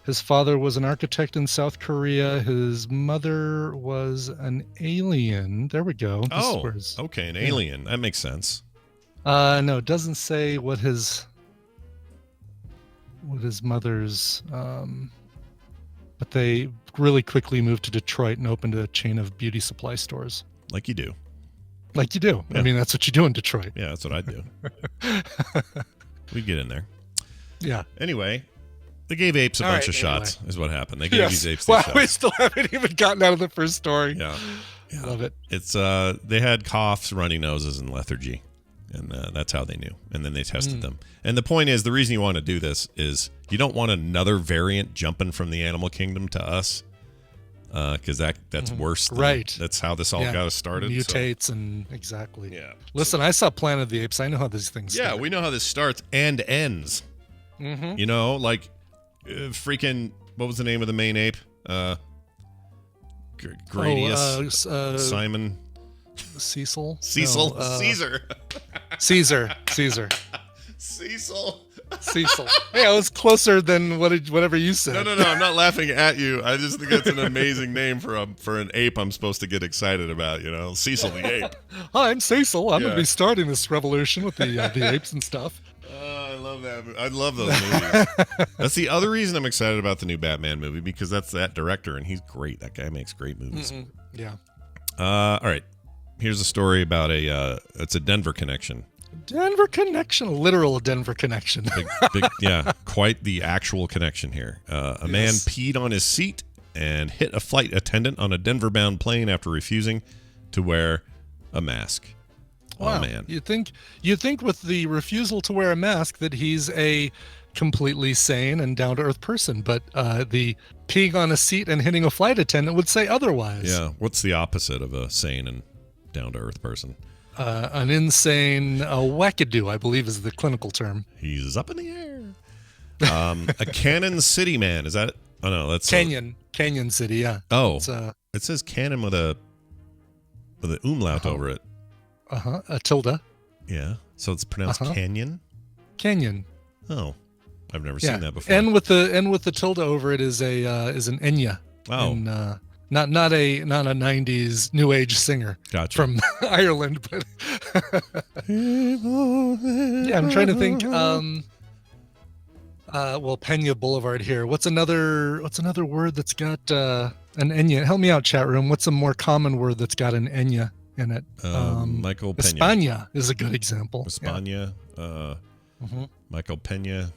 His father was an architect in South Korea. His mother was an alien. There we go. Okay, an alien. That makes sense. No, it doesn't say what his mother's. But they really quickly moved to Detroit and opened a chain of beauty supply stores. Like you do. Like you do. Yeah. I mean, that's what you do in Detroit. Yeah, that's what I do. We'd get in there. Yeah. Anyway, they gave apes a bunch of shots, is what happened. They gave these apes Wow, shots. we still haven't even gotten out of the first story. Yeah. Love it. It's they had coughs, runny noses, and lethargy. And that's how they knew. And then they tested them. And the point is, the reason you want to do this is you don't want another variant jumping from the animal kingdom to us. Because that's worse. Right. That's how this all got us started. Mutates and exactly. Yeah. Listen, I saw Planet of the Apes. I know how these things start. Yeah, we know how this starts and ends. Mm-hmm. You know, like freaking, what was the name of the main ape? Gradius. Simon. Cecil. Cecil. No, Caesar. Caesar. Cecil. Cecil. Yeah, it was closer than whatever you said. No. I'm not laughing at you. I just think it's an amazing name for an ape I'm supposed to get excited about, you know? Cecil the ape. Hi, I'm Cecil. I'm going to be starting this revolution with the apes and stuff. I love that. I love those movies. That's the other reason I'm excited about the new Batman movie, because that's that director, and he's great. That guy makes great movies. Mm-hmm. Yeah. All right. Here's a story about it's a Denver connection. Denver connection, a literal Denver connection. Big, yeah, quite the actual connection here. A man peed on his seat and hit a flight attendant on a Denver-bound plane after refusing to wear a mask. Wow. Oh man! You'd think with the refusal to wear a mask that he's a completely sane and down-to-earth person, but the peeing on a seat and hitting a flight attendant would say otherwise. Yeah. What's the opposite of a sane and down-to-earth person? An insane wackadoo, I believe, is the clinical term. He's up in the air. A Cannon City man. Is that? Oh no, that's Canyon City. Yeah. Oh, it says Cannon with a umlaut over it. A tilde. Yeah. So it's pronounced Canyon. Canyon. Oh, I've never seen that before. And with the tilde over it is an Enya. Oh. And, not a 90s new age singer. Gotcha. From Ireland, but yeah, I'm trying to think. Pena Boulevard here. What's another word that's got an Enya? Help me out, chat room. What's a more common word that's got an Enya in it? Michael Pena. España is a good example. España. Michael Pena.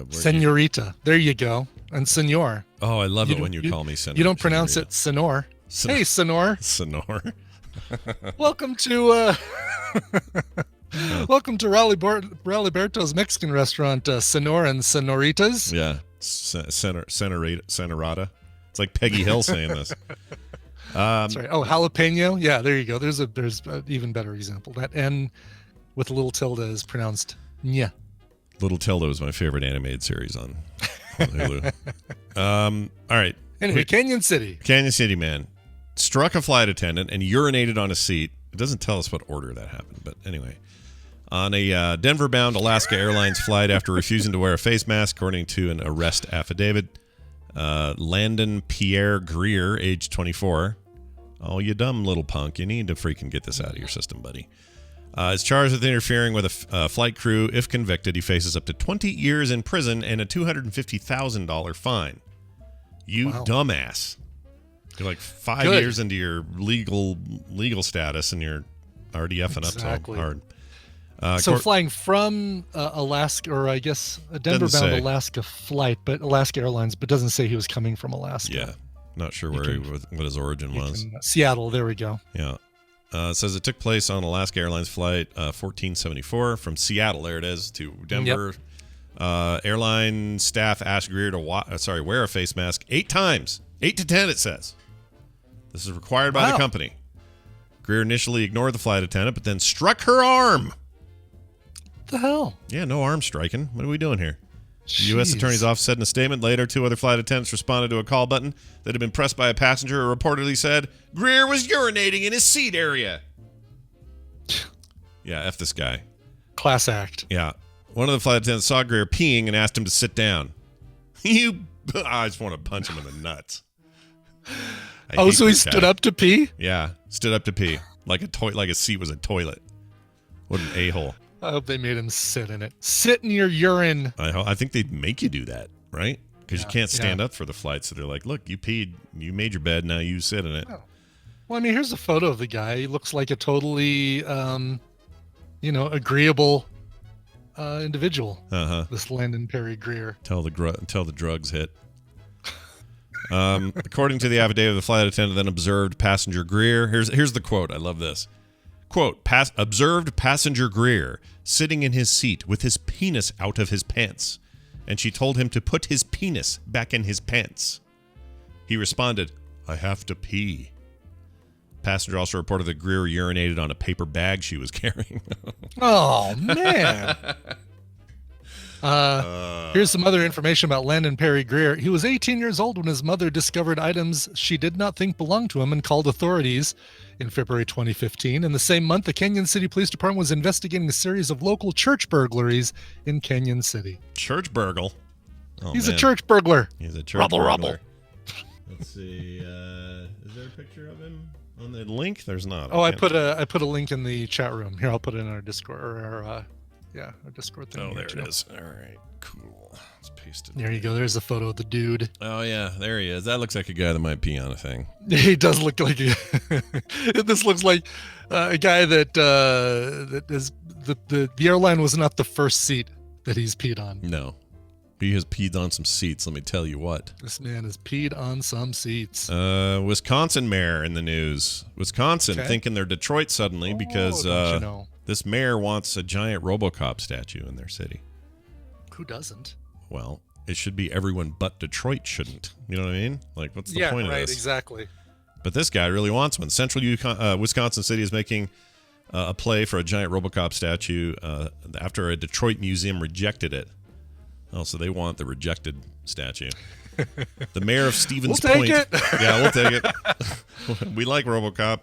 Senorita. There you go. And senor. Oh, I love it when you call me senor. You don't pronounce it senor. Hey, senor. Senor. Welcome to Rallyberto's Mexican restaurant, Senor and Senoritas. Yeah. Senorita. It's like Peggy Hill saying this. That's right. Oh, jalapeno. Yeah, there you go. There's an even better example. That N with a little tilde is pronounced nya. Little Tilda was my favorite animated series on Hulu. All right. Anyway, Canyon City man struck a flight attendant and urinated on a seat. It doesn't tell us what order that happened, but anyway. On a Denver-bound Alaska Airlines flight after refusing to wear a face mask, according to an arrest affidavit. Landon Pierre Greer, age 24. Oh, you dumb little punk. You need to freaking get this out of your system, buddy. Is charged with interfering with a flight crew. If convicted, he faces up to 20 years in prison and a $250,000 fine. You dumbass. You're like 5 years into your legal status, and you're already effing up so hard. So flying from Alaska, or I guess a Denver-bound Alaska flight, but Alaska Airlines, but doesn't say he was coming from Alaska. Yeah, not sure what his origin was. Seattle, there we go. Yeah. It says it took place on Alaska Airlines flight 1474 from Seattle, there it is, to Denver. Yep. Airline staff asked Greer to wear a face mask 8 times. 8 to 10, it says. This is required by the company. Greer initially ignored the flight attendant, but then struck her arm. What the hell? Yeah, no arm striking. What are we doing here? The U.S. Attorney's Office said in a statement. Later, 2 other flight attendants responded to a call button that had been pressed by a passenger who reportedly said Greer was urinating in his seat area. Yeah, F this guy. Class act. Yeah. One of the flight attendants saw Greer peeing and asked him to sit down. I just want to punch him in the nuts. So he stood up to pee? Yeah, stood up to pee. Like a seat was a toilet. What an a-hole. I hope they made him sit in it. Sit in your urine. I think they'd make you do that, right? Because you can't stand up for the flight. So they're like, look, you peed. You made your bed. Now you sit in it. Oh. Well, I mean, here's a photo of the guy. He looks like a totally, agreeable individual. This Landon Perry Greer. Until the drugs hit. According to the affidavit, the flight attendant then observed passenger Greer. Here's the quote. I love this. Quote, observed passenger Greer sitting in his seat with his penis out of his pants, and she told him to put his penis back in his pants. He responded, I have to pee. Passenger also reported that Greer urinated on a paper bag she was carrying. Oh, man. Here's some other information about Landon Perry Greer. He was 18 years old when his mother discovered items she did not think belonged to him and called authorities in February 2015. In the same month, the Canyon City Police Department was investigating a series of local church burglaries in Canyon City. Church burgle? Oh, He's a church burglar. He's a church burglar. Let's see. Is there a picture of him on the link? There's not. I put a link in the chat room. Here, I'll put it in our Discord our Discord thing. Oh, there it is. All right, cool. Let's paste it. There you go. There's a photo of the dude. Oh yeah, there he is. That looks like a guy that might pee on a thing. He does look like this looks like a guy that is the airline was not the first seat that he's peed on. No, he has peed on some seats. Let me tell you what. This man has peed on some seats. Wisconsin mayor in the news. Wisconsin thinking they're Detroit suddenly because this mayor wants a giant Robocop statue in their city. Who doesn't? Well, it should be everyone but Detroit shouldn't. You know what I mean? Like, what's the point of this? Exactly. But this guy really wants one. Central Wisconsin City is making a play for a giant Robocop statue after a Detroit museum rejected it. Oh, so they want the rejected statue. The mayor of Stevens Point. We'll take it. Yeah, we'll take it. We like Robocop.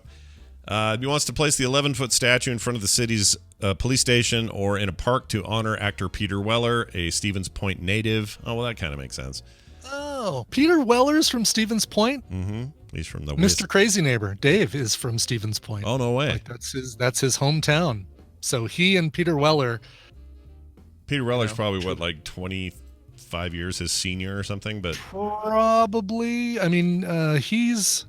He wants to place the 11-foot statue in front of the city's police station or in a park to honor actor Peter Weller, a Stevens Point native. Oh, well, that kind of makes sense. Oh, Peter Weller's from Stevens Point? Mm-hmm. He's from the Mr. Crazy Neighbor, Dave, is from Stevens Point. Oh, no way. Like that's his hometown. So he and Peter Weller's probably, 25 years his senior or something? But probably. I mean, he's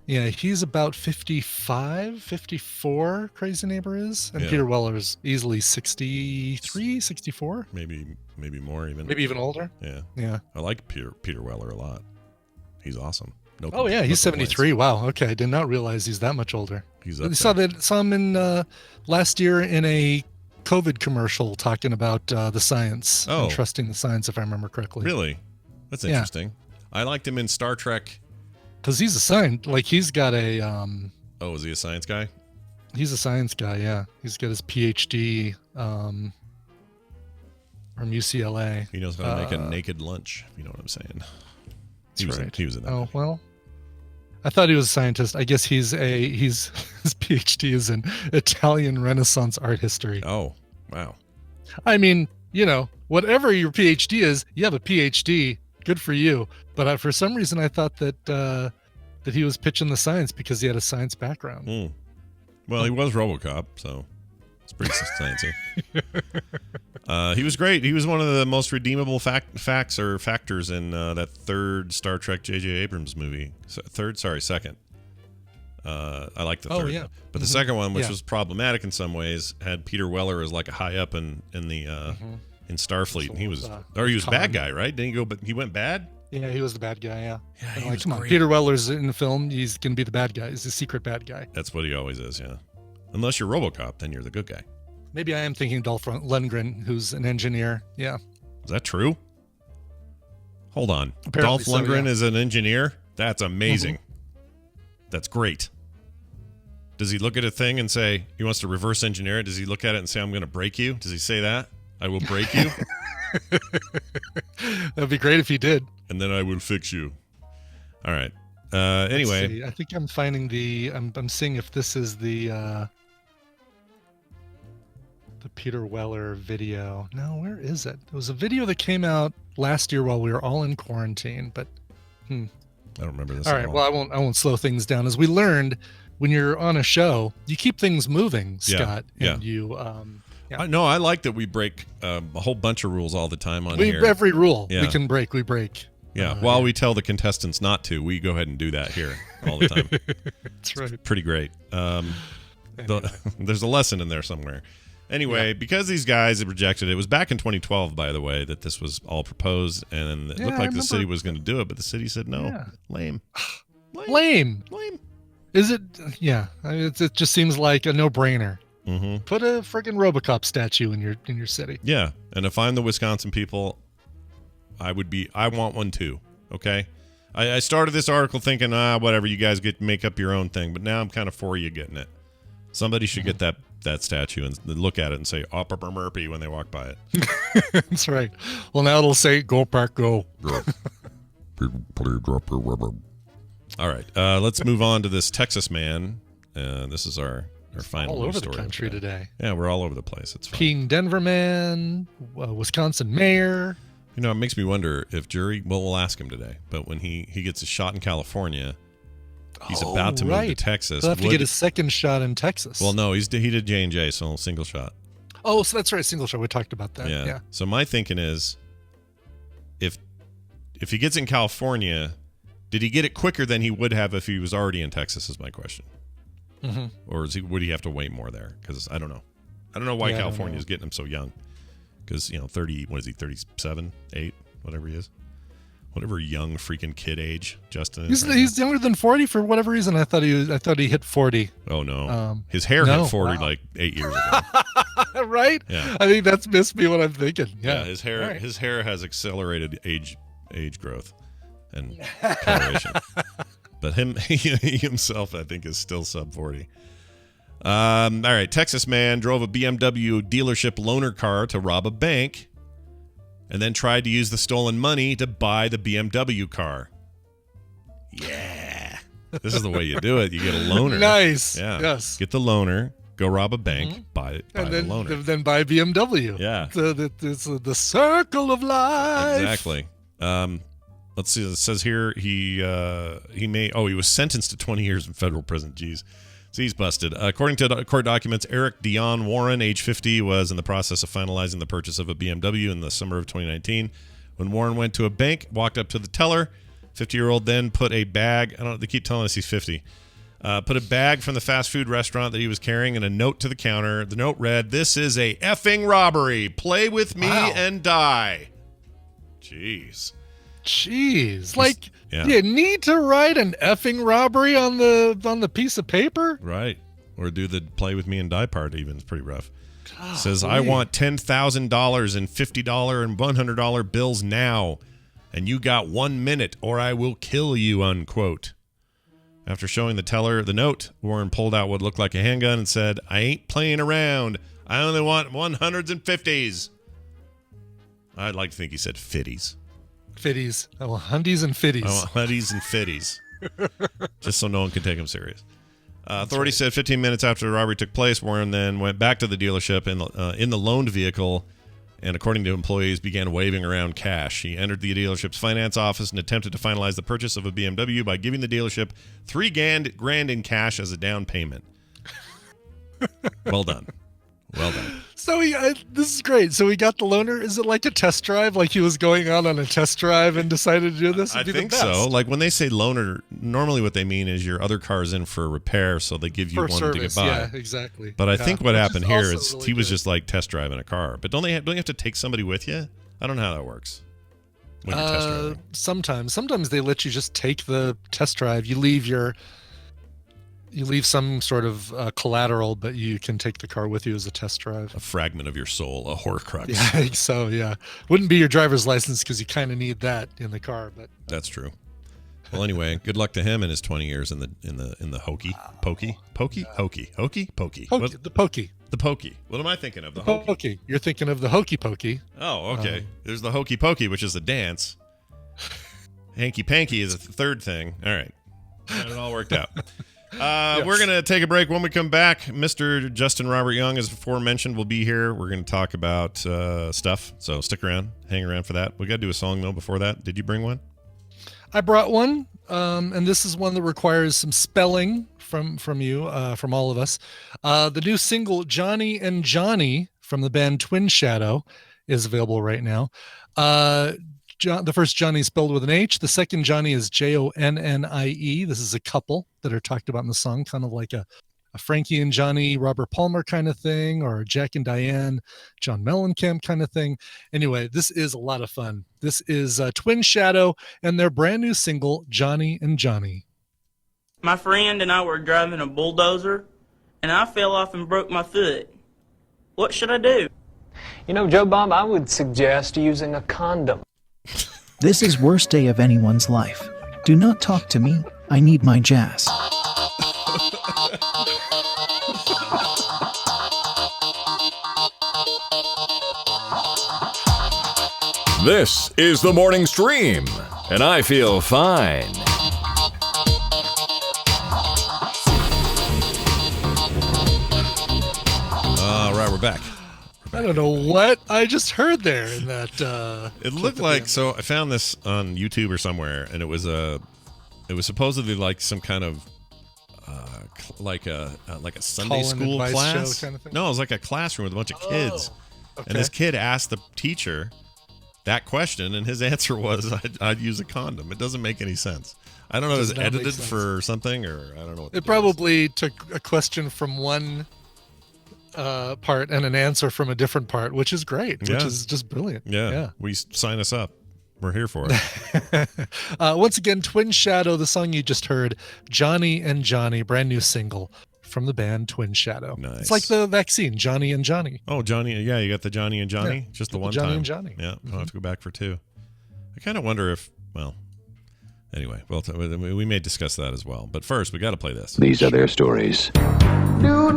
about 55, 54, Crazy Neighbor is. And Peter Weller's easily 63, 64. Maybe more even. Maybe even older. Yeah. I like Peter Weller a lot. He's awesome. He's 73. Wow. Okay. I did not realize he's that much older. He's up saw him in last year in a COVID commercial talking about the science and trusting the science, if I remember correctly. Really? That's interesting. I liked him in Star Trek. Because he's a science, he's got a... is he a science guy? He's a science guy, yeah. He's got his PhD from UCLA. He knows how to make a naked lunch, if you know what I'm saying. He was in that. Oh, well, I thought he was a scientist. I guess his PhD is in Italian Renaissance art history. Oh, wow. I mean, whatever your PhD is, you have a PhD. Good for you. But for some reason, I thought that he was pitching the science because he had a science background. Well, he was RoboCop, so It's pretty fancy. He was great. He was one of the most redeemable factors in that third Star Trek J.J. Abrams movie. Second. I like the third. Oh, yeah. But the second one, which was problematic in some ways, had Peter Weller as like a high up in the in Starfleet, and he was a bad guy, right? Didn't he go? But he went bad. Yeah, he was the bad guy. Yeah. He like, was come on, great. Peter Weller's in the film. He's gonna be the bad guy. He's the secret bad guy. That's what he always is. Yeah. Unless you're RoboCop, then you're the good guy. Maybe I am thinking Dolph Lundgren, who's an engineer. Yeah. Is that true? Hold on. Apparently Dolph so, Lundgren yeah. is an engineer? That's amazing. That's great. Does he look at a thing and say he wants to reverse engineer it? Does he look at it and say, I'm going to break you? Does he say that? I will break you? That'd be great if he did. And then I will fix you. All right. Anyway. Let's see. I think I'm finding I'm seeing if this is the Peter Weller video. No, where is it? It was a video that came out last year while we were all in quarantine, but I don't remember this. All right. Well, I won't slow things down. As we learned, when you're on a show, you keep things moving, Scott. Yeah. And you No, I like that we break a whole bunch of rules all the time on here. Every rule we Yeah. can break, we break. Yeah. While we tell the contestants not to, we go ahead and do that here all the time. That's right. Pretty great. Anyway. There's a lesson in there somewhere. Anyway, because these guys had rejected it was back in 2012, by the way, that this was all proposed, and it looked like the city was going to do it, but the city said no. Yeah. Lame. Lame. Is it? Yeah. I mean, it just seems like a no-brainer. Mm-hmm. Put a friggin' Robocop statue in your city. Yeah, and if I'm the Wisconsin people, I want one too. Okay, I started this article thinking, whatever, you guys make up your own thing, but now I'm kind of for you getting it. Somebody should get that statue and look at it and say "Upper Murphy" when they walk by it. That's right. Well, now it'll say "Go Pack Go." All right, let's move on to this Texas man. This is our final all over story the country today. Yeah, we're all over the place. It's fine. Peeing Denver man, Wisconsin mayor. You know, it makes me wonder if jury. Well, we'll ask him today. But when he gets a shot in California, he's about to move to Texas. He'll have to get his second shot in Texas. Well, no, he did J&J, so single shot. Oh, so that's right, single shot. We talked about that. Yeah. So my thinking is, if he gets in California, did he get it quicker than he would have if he was already in Texas? Is my question. Mm-hmm. Or would he have to wait more there? Because I don't know. I don't know why California is getting him so young. Because 30. What is he? 37, 8, whatever he is. Whatever young freaking kid age Justin is. He's younger than 40 for whatever reason. I thought he hit 40. Oh no, his hair hit 40 like 8 years ago. Right? Yeah. I think that's missed me what I'm thinking. Yeah. His hair has accelerated age growth and coloration. But he himself, I think, is still sub 40. All right, Texas man drove a BMW dealership loaner car to rob a bank, and then tried to use the stolen money to buy the BMW car. Yeah. This is the way you do it. You get a loaner. Nice. Yeah. Yes. Get the loaner, go rob a bank, buy the loaner. Then buy BMW. Yeah. It's the circle of life. Exactly. Let's see. It says here he was sentenced to 20 years in federal prison. Jeez. So he's busted. According to court documents, Eric Dion Warren, age 50, was in the process of finalizing the purchase of a BMW in the summer of 2019. When Warren went to a bank, walked up to the teller, 50-year-old then put a bag, they keep telling us he's 50, put a bag from the fast food restaurant that he was carrying and a note to the counter. The note read, "This is a effing robbery. Play with me and die." Jeez. Like, you need to write an effing robbery on the piece of paper? Right. Or do the play with me and die part even. It's pretty rough. Says, "I want $10,000 in $50 and $100 bills now, and you got 1 minute or I will kill you," unquote. After showing the teller the note, Warren pulled out what looked like a handgun and said, "I ain't playing around. I only want 100s and 50s. I'd like to think he said 50s. Fitties. I want hundies and fitties. I want hundies and fitties. Just so no one can take him serious. Authorities said 15 minutes after the robbery took place, Warren then went back to the dealership in the loaned vehicle and, according to employees, began waving around cash. He entered the dealership's finance office and attempted to finalize the purchase of a BMW by giving the dealership $3,000 in cash as a down payment. Well done. Well done. So this is great. So we got the loaner. Is it like a test drive? Like he was going on a test drive and decided to do this? I think so. Like when they say loaner, normally what they mean is your other car is in for repair, so they give you for one service. to get by. Yeah, exactly. But I think what happened here is really he was good. just like test driving a car. But don't you have to take somebody with you? I don't know how that works. When you're test driving. Sometimes they let you just take the test drive. You leave some sort of collateral, but you can take the car with you as a test drive. A fragment of your soul, a Horcrux. Yeah, I think so. Yeah, wouldn't be your driver's license because you kind of need that in the car. But that's true. Well, anyway, good luck to him in his 20 years in the hokey. The pokey. What am I thinking of? The hokey. You're thinking of the hokey pokey. Oh, okay. There's the hokey pokey, which is the dance. Hanky panky is a third thing. All right, got it all worked out. Yes. We're going to take a break. When we come back, Mr. Justin Robert Young, as aforementioned, will be here. We're going to talk about stuff, so stick around. Hang around for that. We got to do a song, though, before that. Did you bring one? I brought one, and this is one that requires some spelling from you, from all of us. The new single, Johnny and Johnny, from the band Twin Shadow, is available right now. The first Johnny is spelled with an H. The second Johnny is Jonnie. This is a couple that are talked about in the song, kind of like a Frankie and Johnny, Robert Palmer kind of thing, or Jack and Diane, John Mellencamp kind of thing. Anyway, this is a lot of fun. This is Twin Shadow and their brand new single, Johnny and Johnny. My friend and I were driving a bulldozer, and I fell off and broke my foot. What should I do? You know, Joe Bob, I would suggest using a condom. This is worst day of anyone's life. Do not talk to me. I need my jazz. This is the morning stream, and I feel fine. All right, we're back. I don't know what I just heard there in that. It looked like, so I found this on YouTube or somewhere, and it was supposedly like some kind of like a Sunday school class. Show kind of thing? No, it was like a classroom with a bunch of kids, and this kid asked the teacher that question, and his answer was, "I'd use a condom." It doesn't make any sense. I don't know if it was edited for something, or I don't know. It probably took a question from one part and an answer from a different part, which is great, which is just brilliant. Yeah. We sign us up. We're here for it. Once again, Twin Shadow, the song you just heard, Johnny and Johnny, brand new single from the band Twin Shadow. Nice. It's like the vaccine, Johnny and Johnny. Oh, Johnny. Yeah, you got the Johnny and Johnny? Yeah, just the one Johnny time. and Johnny. Yeah, I'll have to go back for two. I kind of wonder if, well, anyway, we may discuss that as well. But first, we got to play this. These are their stories. Oh,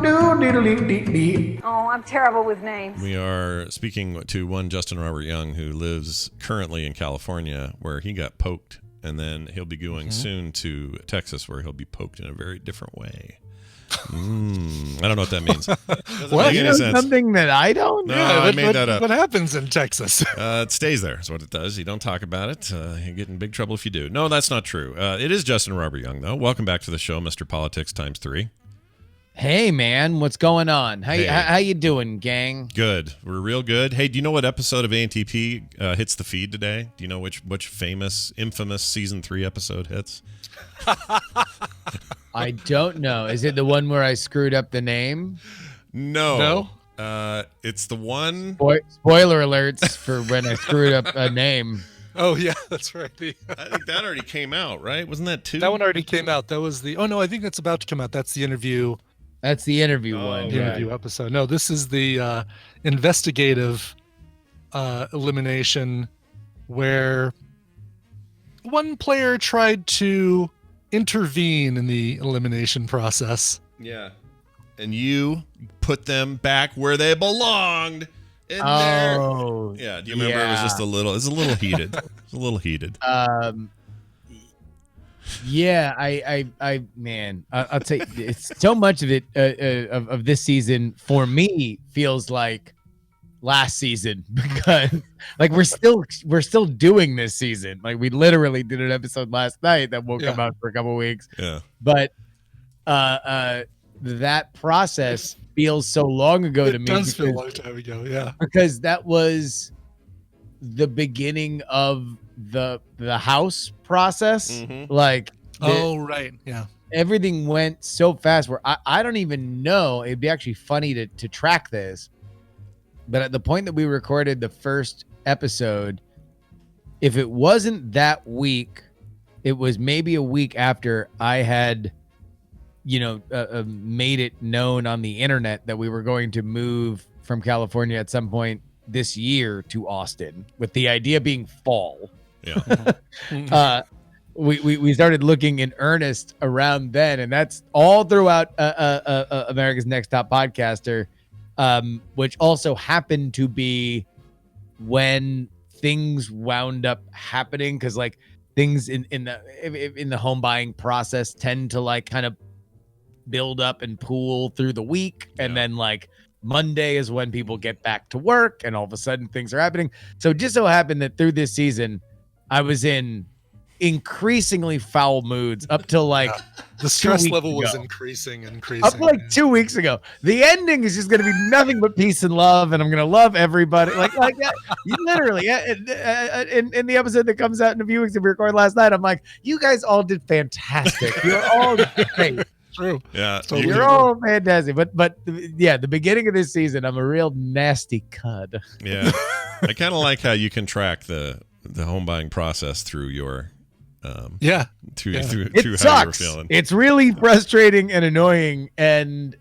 I'm terrible with names. We are speaking to one Justin Robert Young who lives currently in California, where he got poked, and then he'll be going soon to Texas, where he'll be poked in a very different way. I don't know what that means. Well, you know something that I don't know? No, I made that up. What happens in Texas? It stays there is what it does. You don't talk about it. You get in big trouble if you do. No, that's not true. It is Justin Robert Young, though. Welcome back to the show, Mr. Politics times 3. Hey, man, what's going on? How you doing, gang? Good. We're real good. Hey, do you know what episode of ANTP hits the feed today? Do you know which infamous season 3 episode hits? I don't know. Is it the one where I screwed up the name? No. It's the one. Spoiler alerts for when I screwed up a name. Oh, yeah, that's right. I think that already came out, right? Wasn't that 2? That one already came out. That was the. Oh, no, I think that's about to come out. That's the interview. That's the interview one. The interview episode. No, this is the investigative elimination where one player tried to intervene in the elimination process. Yeah. And you put them back where they belonged. In there. Yeah. Do you remember? It was just a little heated. It's a little heated. Yeah, man, I'll tell you, it's so much of it of this season for me feels like last season, because like we're still doing this season. Like we literally did an episode last night that won't come out for a couple weeks. Yeah. But that process feels so long ago to me. It does feel a long time ago, yeah. Because that was the beginning of the house process. Like, right, yeah. everything went so fast where I don't even know. It'd be actually funny to track this. But at the point that we recorded the first episode, if it wasn't that week, it was maybe a week after I had, made it known on the internet that we were going to move from California at some point this year to Austin, with the idea being fall. Yeah. We started looking in earnest around then, and that's all throughout America's Next Top Podcaster, which also happened to be when things wound up happening, because like things in the home buying process tend to like kind of build up and pool through the week, and then like Monday is when people get back to work, and all of a sudden things are happening. So it just so happened that through this season, I was in increasingly foul moods up till like the stress level was increasing. Up like 2 weeks ago. The ending is just going to be nothing but peace and love, and I'm going to love everybody. Like you literally in the episode that comes out in a few weeks, if we recorded last night, I'm like, you guys all did fantastic. You're all great. True. Yeah, totally. You're all fantastic. But yeah, the beginning of this season, I'm a real nasty cud. Yeah, I kind of like how you can track the home buying process through your through It how you were sucks. feeling. It's really frustrating and annoying, and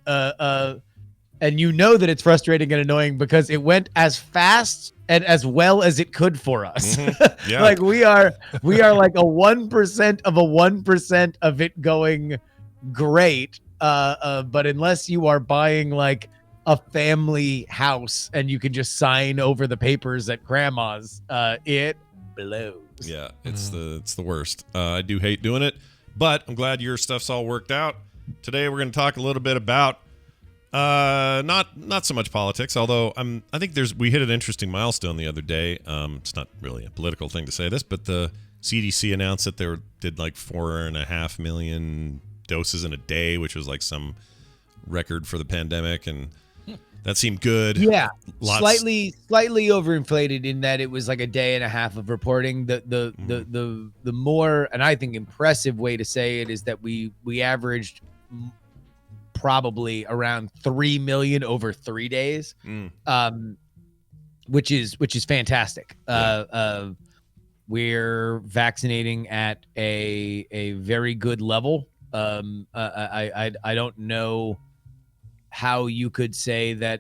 you know that it's frustrating and annoying because it went as fast and as well as it could for us. Yeah. Like we are like a 1% of a 1% of it going great. But unless you are buying like a family house and you can just sign over the papers at grandma's, it blows. Yeah, it's the worst. I do hate doing it, but I'm glad your stuff's all worked out. Today we're going to talk a little bit about not so much politics, although I think we hit an interesting milestone the other day. It's not really a political thing to say this, but the CDC announced that they did like 4.5 million doses in a day, which was like some record for the pandemic, and that seemed good. Yeah, slightly overinflated in that it was like a day and a half of reporting. The more, and I think impressive way to say it, is that we averaged probably around 3 million over 3 days, which is fantastic. We're vaccinating at a very good level. I don't know how you could say that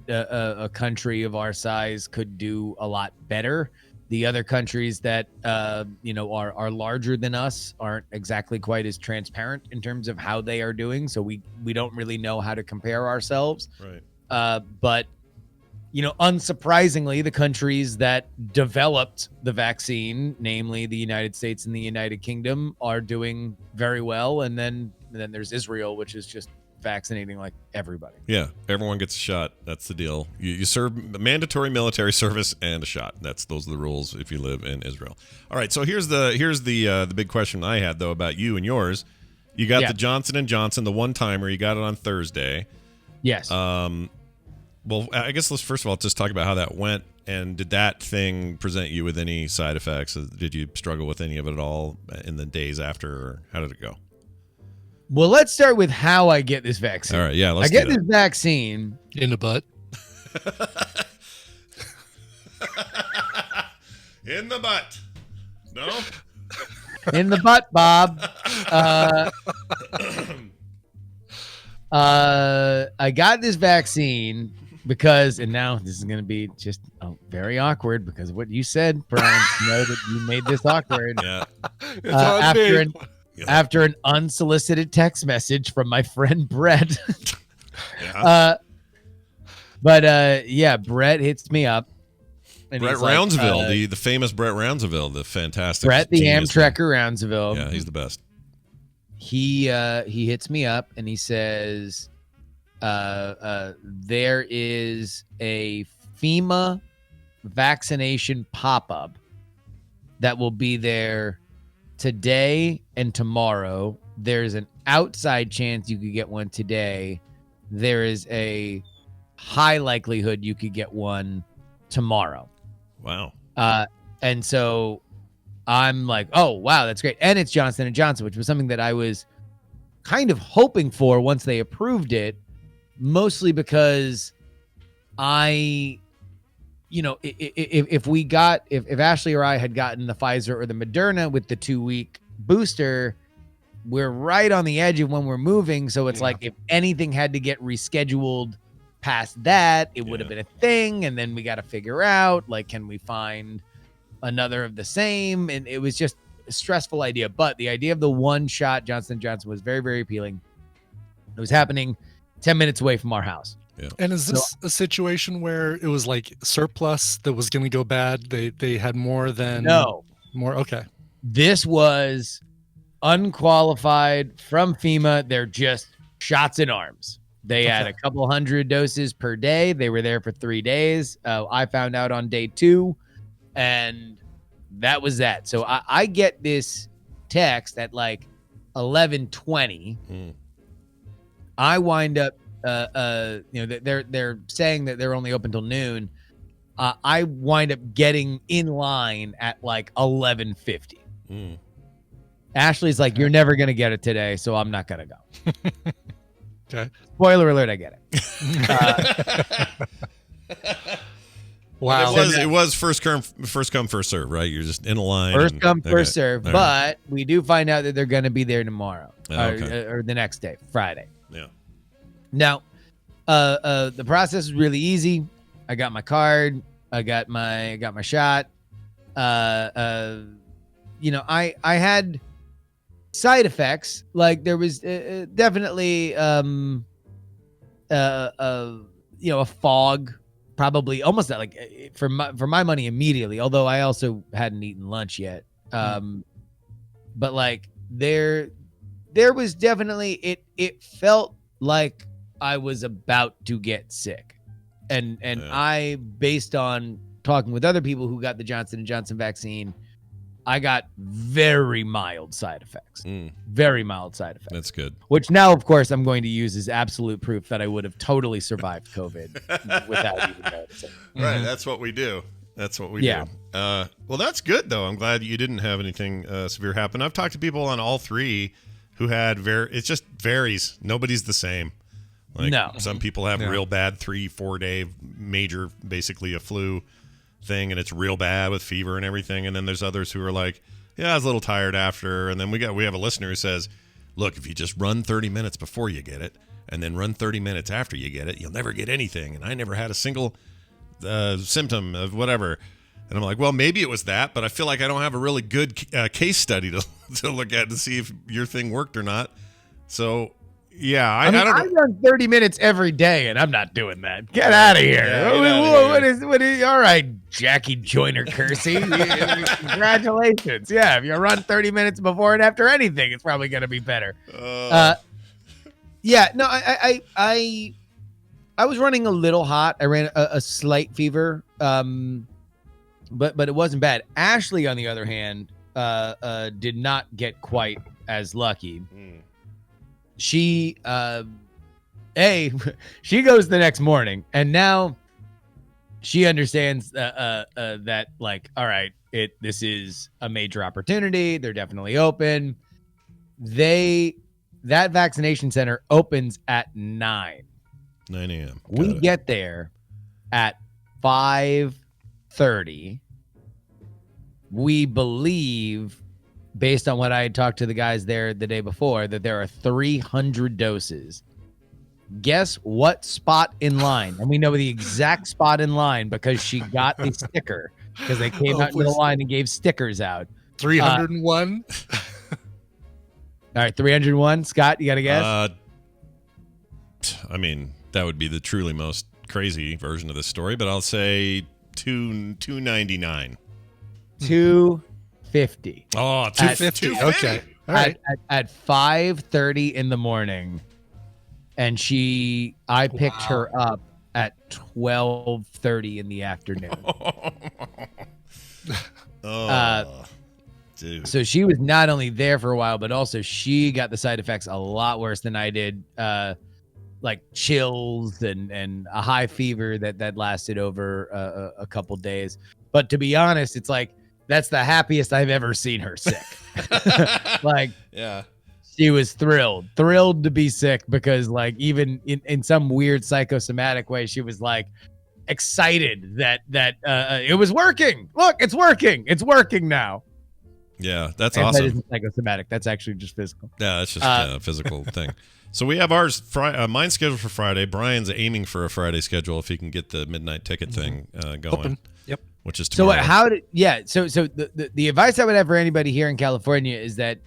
a country of our size could do a lot better. The other countries that are larger than us aren't exactly quite as transparent in terms of how they are doing, so we don't really know how to compare ourselves. Right. But unsurprisingly, the countries that developed the vaccine, namely the United States and the United Kingdom, are doing very well. And then there's Israel, which is just vaccinating like everybody. Yeah, everyone gets a shot. That's the deal. You serve mandatory military service and a shot. Those are the rules if you live in Israel. All right, so here's the big question I had though about you and yours. You got the Johnson & Johnson, the one-timer. You got it on Thursday. Yes. Well, I guess let's first of all just talk about how that went. And did that thing present you with any side effects? Did you struggle with any of it at all in the days after, or how did it go? Well, let's start with how I get this vaccine. All right, yeah, I get this vaccine in the butt. In the butt. No? In the butt, Bob. I got this vaccine because, and now this is going to be just very awkward because of what you said, Brian. Know that you made this awkward. Yeah. After an unsolicited text message from my friend Brett. Brett hits me up. And Brett Roundsville, the famous Brett Roundsville, the fantastic Brett, the genius Amtrekker Roundsville. Yeah, he's the best. He hits me up and he says, there is a FEMA vaccination pop-up that will be there today and tomorrow there's an outside chance you could get one today. There is a high likelihood you could get one tomorrow. Wow. And so I'm like, oh, wow, that's great. And it's Johnson & Johnson, which was something that I was kind of hoping for once they approved it, mostly because if Ashley or I had gotten the Pfizer or the Moderna with the 2-week booster, we're right on the edge of when we're moving. So it's like if anything had to get rescheduled past that, it would have been a thing. And then we got to figure out, like, can we find another of the same? And it was just a stressful idea. But the idea of the one-shot Johnson & Johnson was very, very appealing. It was happening 10 minutes away from our house. Yeah. And is this a situation where it was like surplus that was going to go bad? They had more than more. Okay. This was unqualified from FEMA. They're just shots in arms. They had a couple hundred doses per day. They were there for 3 days. I found out on day 2, and that was that. So I get this text at like 11:20. I wind up, they're saying that they're only open till noon. I wind up getting in line at like 11:50. Ashley's like, you're never going to get it today, so I'm not going to go. Okay. Spoiler alert, I get it. Wow. It was first come, first serve, right? You're just in a line. First come, first serve. All but we do find out that they're going to be there tomorrow or the next day, Friday. Yeah. Now, the process is really easy. I got my card. I got my shot. I had side effects. Like there was definitely a fog, probably almost like for my money immediately. Although I also hadn't eaten lunch yet. But like there was definitely it felt like I was about to get sick, and I, based on talking with other people who got the Johnson & Johnson vaccine, I got very mild side effects. Very mild side effects. That's good. Which now, of course, I'm going to use as absolute proof that I would have totally survived COVID without even noticing. Right. That's what we do. That's what we do. Well, that's good, though. I'm glad you didn't have anything severe happen. I've talked to people on all 3 who had it just varies. Nobody's the same. Like some people have real bad 3-4 day major, basically a flu thing, and it's real bad with fever and everything. And then there's others who are like, yeah, I was a little tired after. And then we have a listener who says, look, if you just run 30 minutes before you get it and then run 30 minutes after you get it, you'll never get anything. And I never had a single symptom of whatever. And I'm like, well, maybe it was that, but I feel like I don't have a really good case study to look at to see if your thing worked or not. So yeah, I don't know. I run 30 minutes every day, and I'm not doing that. Get out of here. What is all right, Jackie Joyner Kersey? Congratulations. Yeah, if you run 30 minutes before and after anything, it's probably going to be better. I was running a little hot. I ran a slight fever, but it wasn't bad. Ashley, on the other hand, did not get quite as lucky. She she goes the next morning, and now she understands that, like, all right, this is a major opportunity. They're definitely open. That vaccination center opens at 9 a.m. We get there at 5:30. We believe, based on what I had talked to the guys there the day before, that there are 300 doses. Guess what spot in line? And we know the exact spot in line because she got a sticker, because they came out into the line and gave stickers out. 301? All right, 301. Scott, you got to guess? I mean, that would be the truly most crazy version of this story, but I'll say 299. 250. Oh, 250. Okay. All right. At 5:30 in the morning, and I picked her up at 12:30 in the afternoon. Dude. So she was not only there for a while, but also she got the side effects a lot worse than I did. Like chills and a high fever that lasted over a couple days. But to be honest, it's like that's the happiest I've ever seen her sick. Like, yeah, she was thrilled to be sick because, like, even in some weird psychosomatic way, she was like excited that it was working. Look, it's working now. Yeah, that's and awesome. That isn't psychosomatic. That's actually just physical. Yeah, that's just a physical thing. So we have ours. Mine's scheduled for Friday. Brian's aiming for a Friday schedule if he can get the midnight ticket thing going. Open. Yep. Which is tomorrow. So So the advice I would have for anybody here in California is that,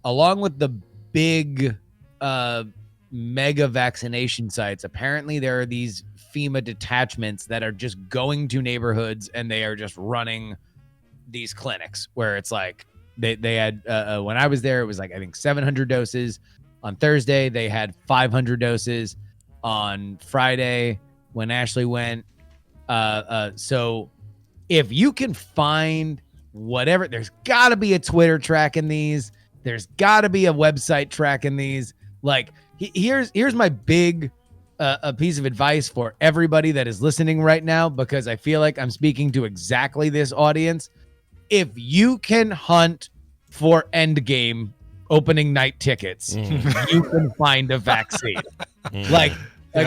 along with the big, mega vaccination sites, apparently there are these FEMA detachments that are just going to neighborhoods and they are just running these clinics where it's like they had when I was there, it was like I think 700 doses. On Thursday they had 500 doses. On Friday when Ashley went, so if you can find whatever, there's got to be a Twitter tracking these. There's got to be a website tracking these. Like, here's my big a piece of advice for everybody that is listening right now, because I feel like I'm speaking to exactly this audience. If you can hunt for Endgame opening night tickets, you can find a vaccine. Like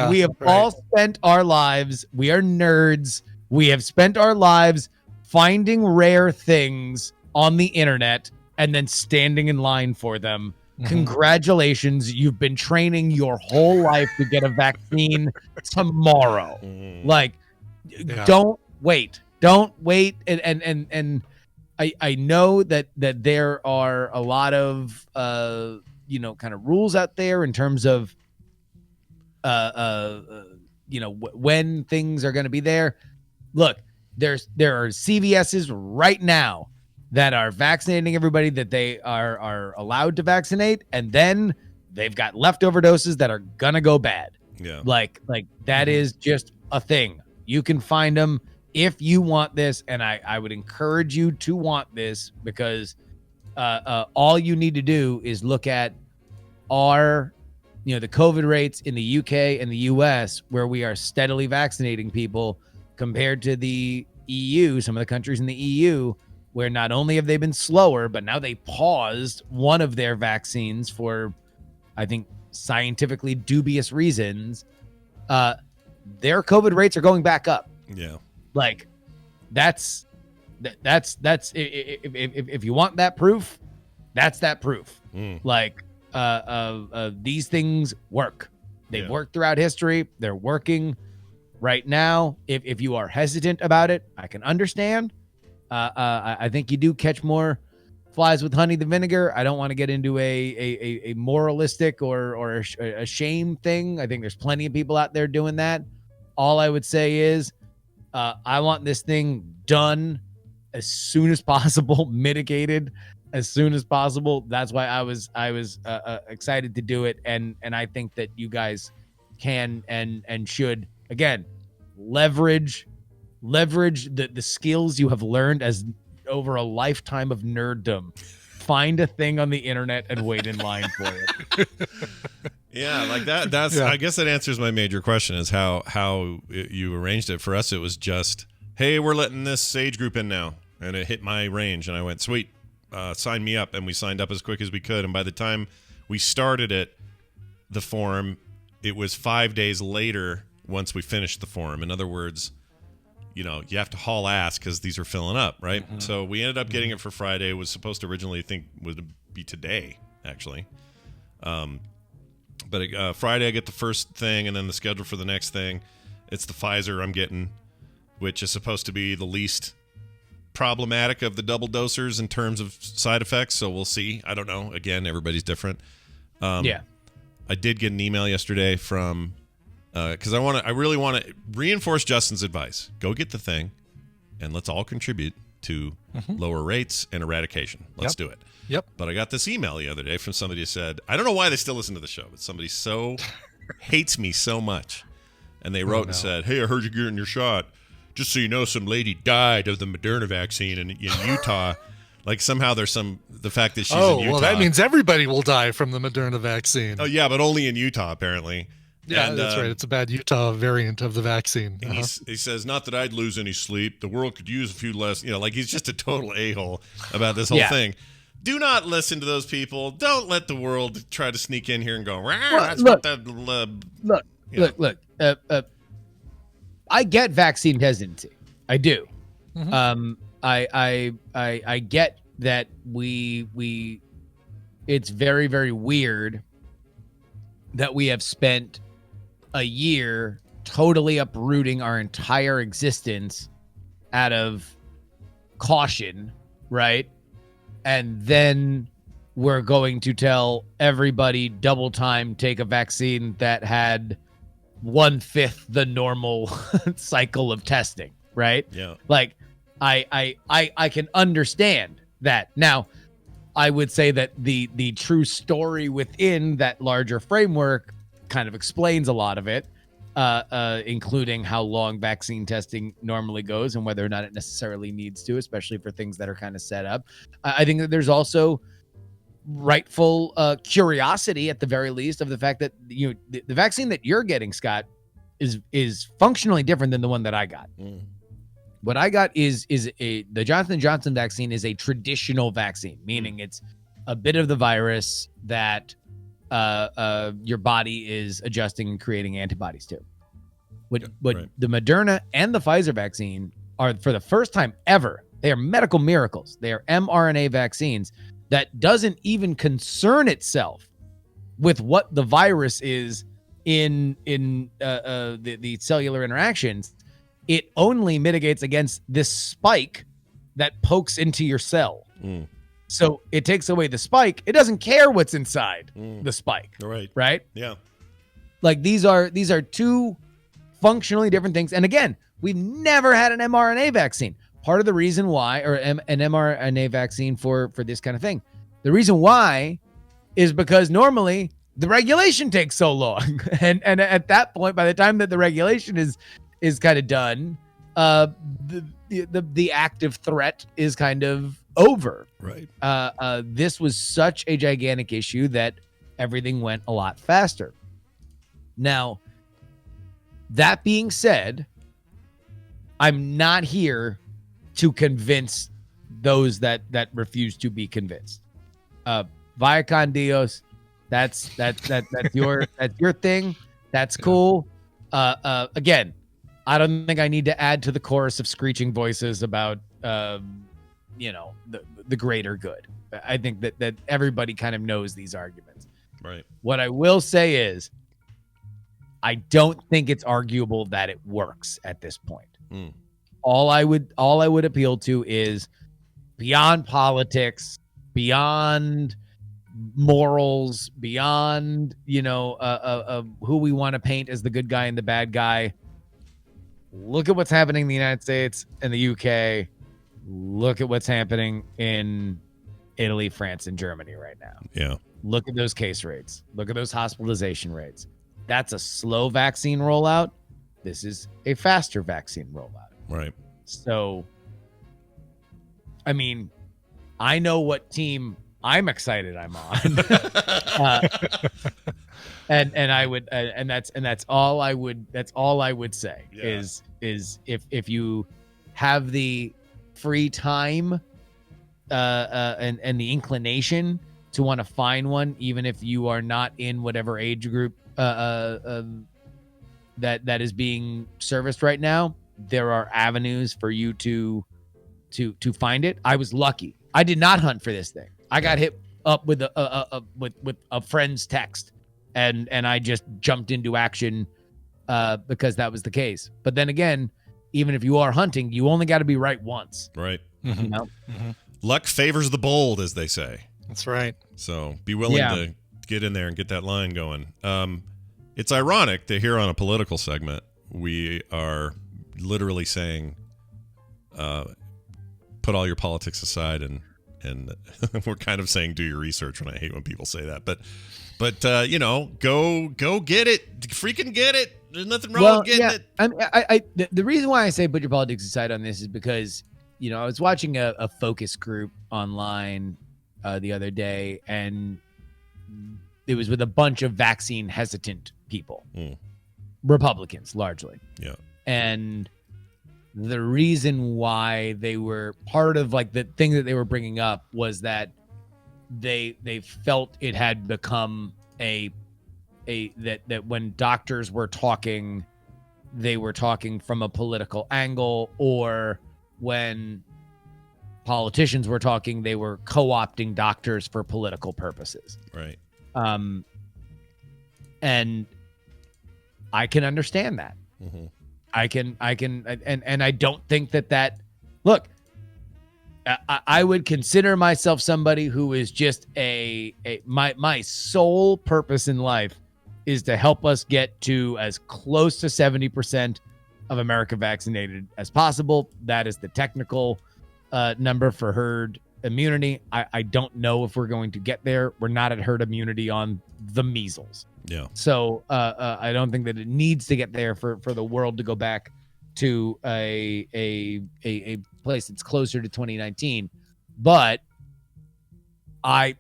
we have all spent our lives. We are nerds. We have spent our lives finding rare things on the internet and then standing in line for them. Congratulations. You've been training your whole life to get a vaccine tomorrow. Like, don't wait. And I know that there are a lot of, kind of rules out there in terms of, when things are going to be there. Look, there are CVS's right now that are vaccinating everybody that they are allowed to vaccinate, and then they've got leftover doses that are gonna go bad. Yeah, like that is just a thing. You can find them if you want this, and I would encourage you to want this, because all you need to do is look at the COVID rates in the UK and the US, where we are steadily vaccinating people, compared to the EU, some of the countries in the EU, where not only have they been slower, but now they paused one of their vaccines for, I think, scientifically dubious reasons. Their COVID rates are going back up. Yeah. Like, that's if you want that proof, that's that proof. Like, these things work. They've worked throughout history. They're working right now. If you are hesitant about it, I can understand. I think you do catch more flies with honey than vinegar. I don't want to get into a moralistic or a shame thing. I think there's plenty of people out there doing that. All I would say is, I want this thing done as soon as possible, mitigated as soon as possible. That's why I was excited to do it, and I think that you guys can and should, again, leverage the skills you have learned as over a lifetime of nerddom. Find a thing on the internet and wait in line for it. Yeah, like that. That's I guess that answers my major question, is how you arranged it. For us, it was just, hey, we're letting this age group in now, and it hit my range, and I went, sweet, sign me up, and we signed up as quick as we could. And by the time we started the forum, it was 5 days later once we finished the forum. In other words, you have to haul ass because these are filling up, right? So we ended up getting it for Friday. It was supposed to originally would be today, actually. But Friday I get the first thing, and then the schedule for the next thing. It's the Pfizer I'm getting, which is supposed to be the least problematic of the double dosers in terms of side effects. So we'll see. I don't know. Again, everybody's different. I did get an email yesterday from... because I really want to reinforce Justin's advice. Go get the thing, and let's all contribute to lower rates and eradication. Let's do it. Yep. But I got this email the other day from somebody who said, I don't know why they still listen to the show, but somebody so hates me so much. And they wrote and said, hey, I heard you're getting your shot. Just so you know, some lady died of the Moderna vaccine in Utah Like somehow there's the fact that she's in Oh, Utah. well, that means everybody will die from the Moderna vaccine. Oh yeah, but only in Utah apparently. Yeah, And, that's right. It's a bad Utah variant of the vaccine. And he says, not that I'd lose any sleep. The world could use a few less. Like he's just a total a-hole about this whole thing. Do not listen to those people. Don't let the world try to sneak in here and go, look. I get vaccine hesitancy. I do. Mm-hmm. I get that we it's very, very weird that we have spent a year totally uprooting our entire existence out of caution, right? And then we're going to tell everybody double time take a vaccine that had 1/5 the normal cycle of testing, right? Yeah. Like I can understand that. Now, I would say that the true story within that larger framework kind of explains a lot of it, including how long vaccine testing normally goes and whether or not it necessarily needs to, especially for things that are kind of set up. I think that there's also rightful curiosity, at the very least, of the fact that the vaccine that you're getting, Scott, is functionally different than the one that I got. Mm. What I got is the Johnson & Johnson vaccine is a traditional vaccine, meaning it's a bit of the virus that your body is adjusting and creating antibodies to. What the Moderna and the Pfizer vaccine are, for the first time ever, they are medical miracles. They are mRNA vaccines that doesn't even concern itself with what the virus is in the cellular interactions. It only mitigates against this spike that pokes into your cell. Mm. So it takes away the spike. It doesn't care what's inside the spike. Right? Yeah. Like these are two functionally different things. And again, we've never had an mRNA vaccine. Part of the reason why, or an mRNA vaccine for this kind of thing, the reason why is because normally the regulation takes so long. and at that point, by the time that the regulation is kind of done, the active threat is kind of over. Right. This was such a gigantic issue that everything went a lot faster. Now, that being said, I'm not here to convince those that refuse to be convinced. Via con Dios, that's your thing. That's cool. Again, I don't think I need to add to the chorus of screeching voices about, the greater good. I think that everybody kind of knows these arguments. Right. What I will say is, I don't think it's arguable that it works at this point. Mm. All I would appeal to is beyond politics, beyond morals, beyond who we want to paint as the good guy and the bad guy. Look at what's happening in the United States and the UK. Look at what's happening in Italy, France, and Germany right now. Yeah. Look at those case rates. Look at those hospitalization rates. That's a slow vaccine rollout. This is a faster vaccine rollout. Right. So, I mean, I know what team I'm excited I'm on. And I would, and that's all I would say. Yeah. is if you have the free time and the inclination to want to find one, even if you are not in whatever age group that is being serviced right now, there are avenues for you to find it. I was lucky. I did not hunt for this thing. I got hit up with a friend's text. And I just jumped into action because that was the case. But then again, even if you are hunting, you only got to be right once. Right. Mm-hmm. You know? Mm-hmm. Luck favors the bold, as they say. That's right. So be willing to get in there and get that line going. It's ironic that here on a political segment, we are literally saying, put all your politics aside and we're kind of saying do your research, and I hate when people say that. But go get it. Freaking get it. There's nothing wrong with getting it. The reason why I say put your politics aside on this is because I was watching a focus group online the other day, and it was with a bunch of vaccine hesitant people, Republicans largely. Yeah. And the reason why they were part of like the thing that they were bringing up was that they felt it had become that when doctors were talking, they were talking from a political angle, or when politicians were talking, they were co-opting doctors for political purposes. Right. And I can understand that. Mm-hmm. I can, and I don't think that look, I would consider myself somebody who is just my sole purpose in life is to help us get to as close to 70% of America vaccinated as possible. That is the technical number for herd immunity. I don't know if we're going to get there. We're not at herd immunity on the measles. Yeah. So I don't think that it needs to get there for the world to go back to a place that's closer to 2019. But I'm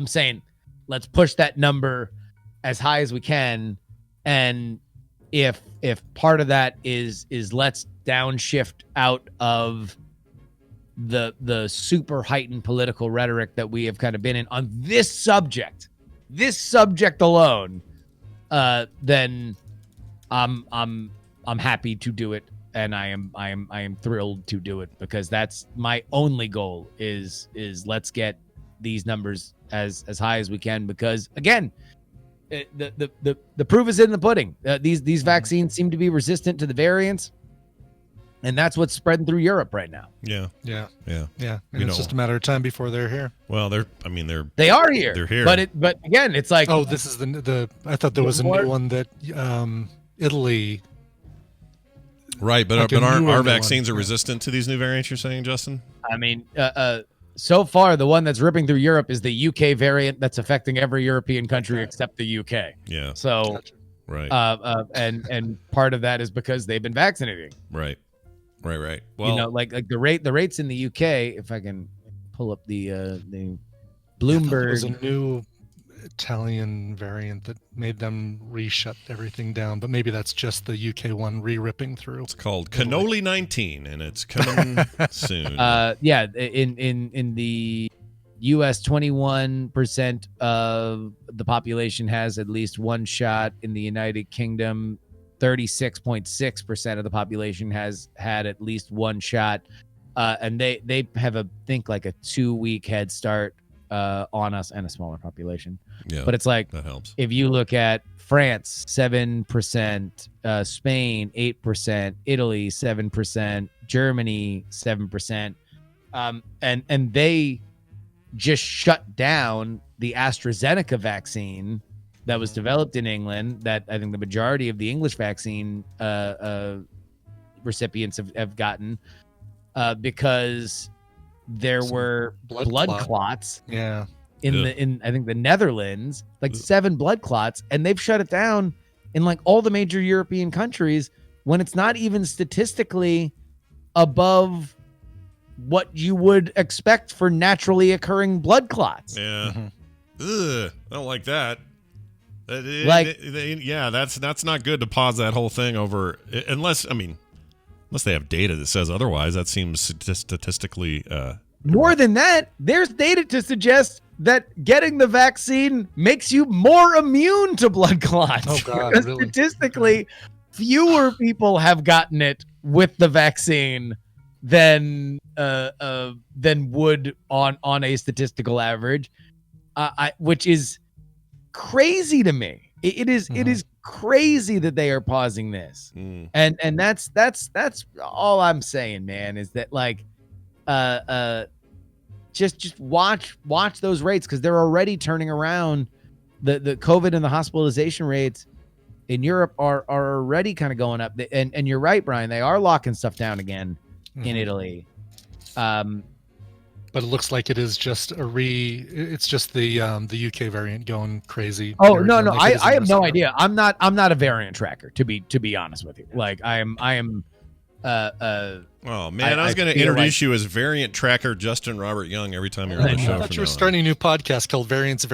saying let's push that number as high as we can, and if part of that is let's downshift out of the super heightened political rhetoric that we have kind of been in on this subject alone, then I'm happy to do it, and I am thrilled to do it, because that's my only goal is let's get these numbers as high as we can, because again, the proof is in the pudding. These vaccines seem to be resistant to the variants, and that's what's spreading through Europe right now. Yeah. And it's just a matter of time before they're here. Well, they are here. They're here. But again, it's like, oh, this is the I thought there was a new one that Italy. Right, but like aren't our vaccines are resistant to these new variants? You're saying, Justin? I mean, so far the one that's ripping through Europe is the UK variant that's affecting every European country except the UK. Yeah. So, right. And part of that is because they've been vaccinating. Right. Well, like the rates in the UK. If I can pull up the Bloomberg. There was a new Italian variant that made them re-shut everything down, but maybe that's just the UK one re-ripping through. It's called Cannoli 19, and it's coming soon. In the US, 21% of the population has at least one shot. In the United Kingdom, 36.6% of the population has had at least one shot, and they have a 2-week head start on us, and a smaller population. Yeah, but it's like, that helps. If you look at France, 7%, Spain, 8%, Italy, 7%, Germany, 7%, and they just shut down the AstraZeneca vaccine that was developed in England, that I think the majority of the English vaccine recipients have gotten, because there were blood clots. Yeah. In I think the Netherlands, 7 blood clots, and they've shut it down in all the major European countries when it's not even statistically above what you would expect for naturally occurring blood clots. Yeah. Mm-hmm. Ugh, I don't like that. Yeah, that's not good to pause that whole thing over, unless they have data that says otherwise. That seems statistically more than that. There's data to suggest that getting the vaccine makes you more immune to blood clots. Oh God, really? Statistically, fewer people have gotten it with the vaccine than would on a statistical average, which is crazy to me. It is crazy that they are pausing this, and that's all I'm saying, man. Is that just watch those rates, because they're already turning around. The COVID and the hospitalization rates in Europe are already kind of going up, and you're right, Brian. They are locking stuff down again in Italy. But it looks like it is just it's just the UK variant going crazy. Oh, no. I have no idea. I'm not a variant tracker, to be honest with you. I am Oh man, I was going to introduce you as variant tracker Justin Robert Young every time you're on the show. I thought you were starting a new podcast called Variants.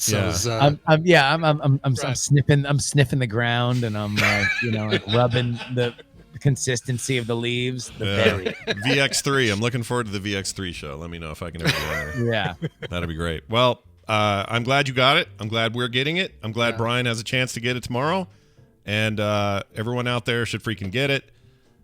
Yeah. So I'm sniffing the ground, and I'm like rubbing the consistency of the leaves. VX3. I'm looking forward to the VX3 show. Let me know if I can ever do that. Yeah, that'd be great. Well, I'm glad you got it. I'm glad we're getting it. I'm glad Brian has a chance to get it tomorrow, and everyone out there should freaking get it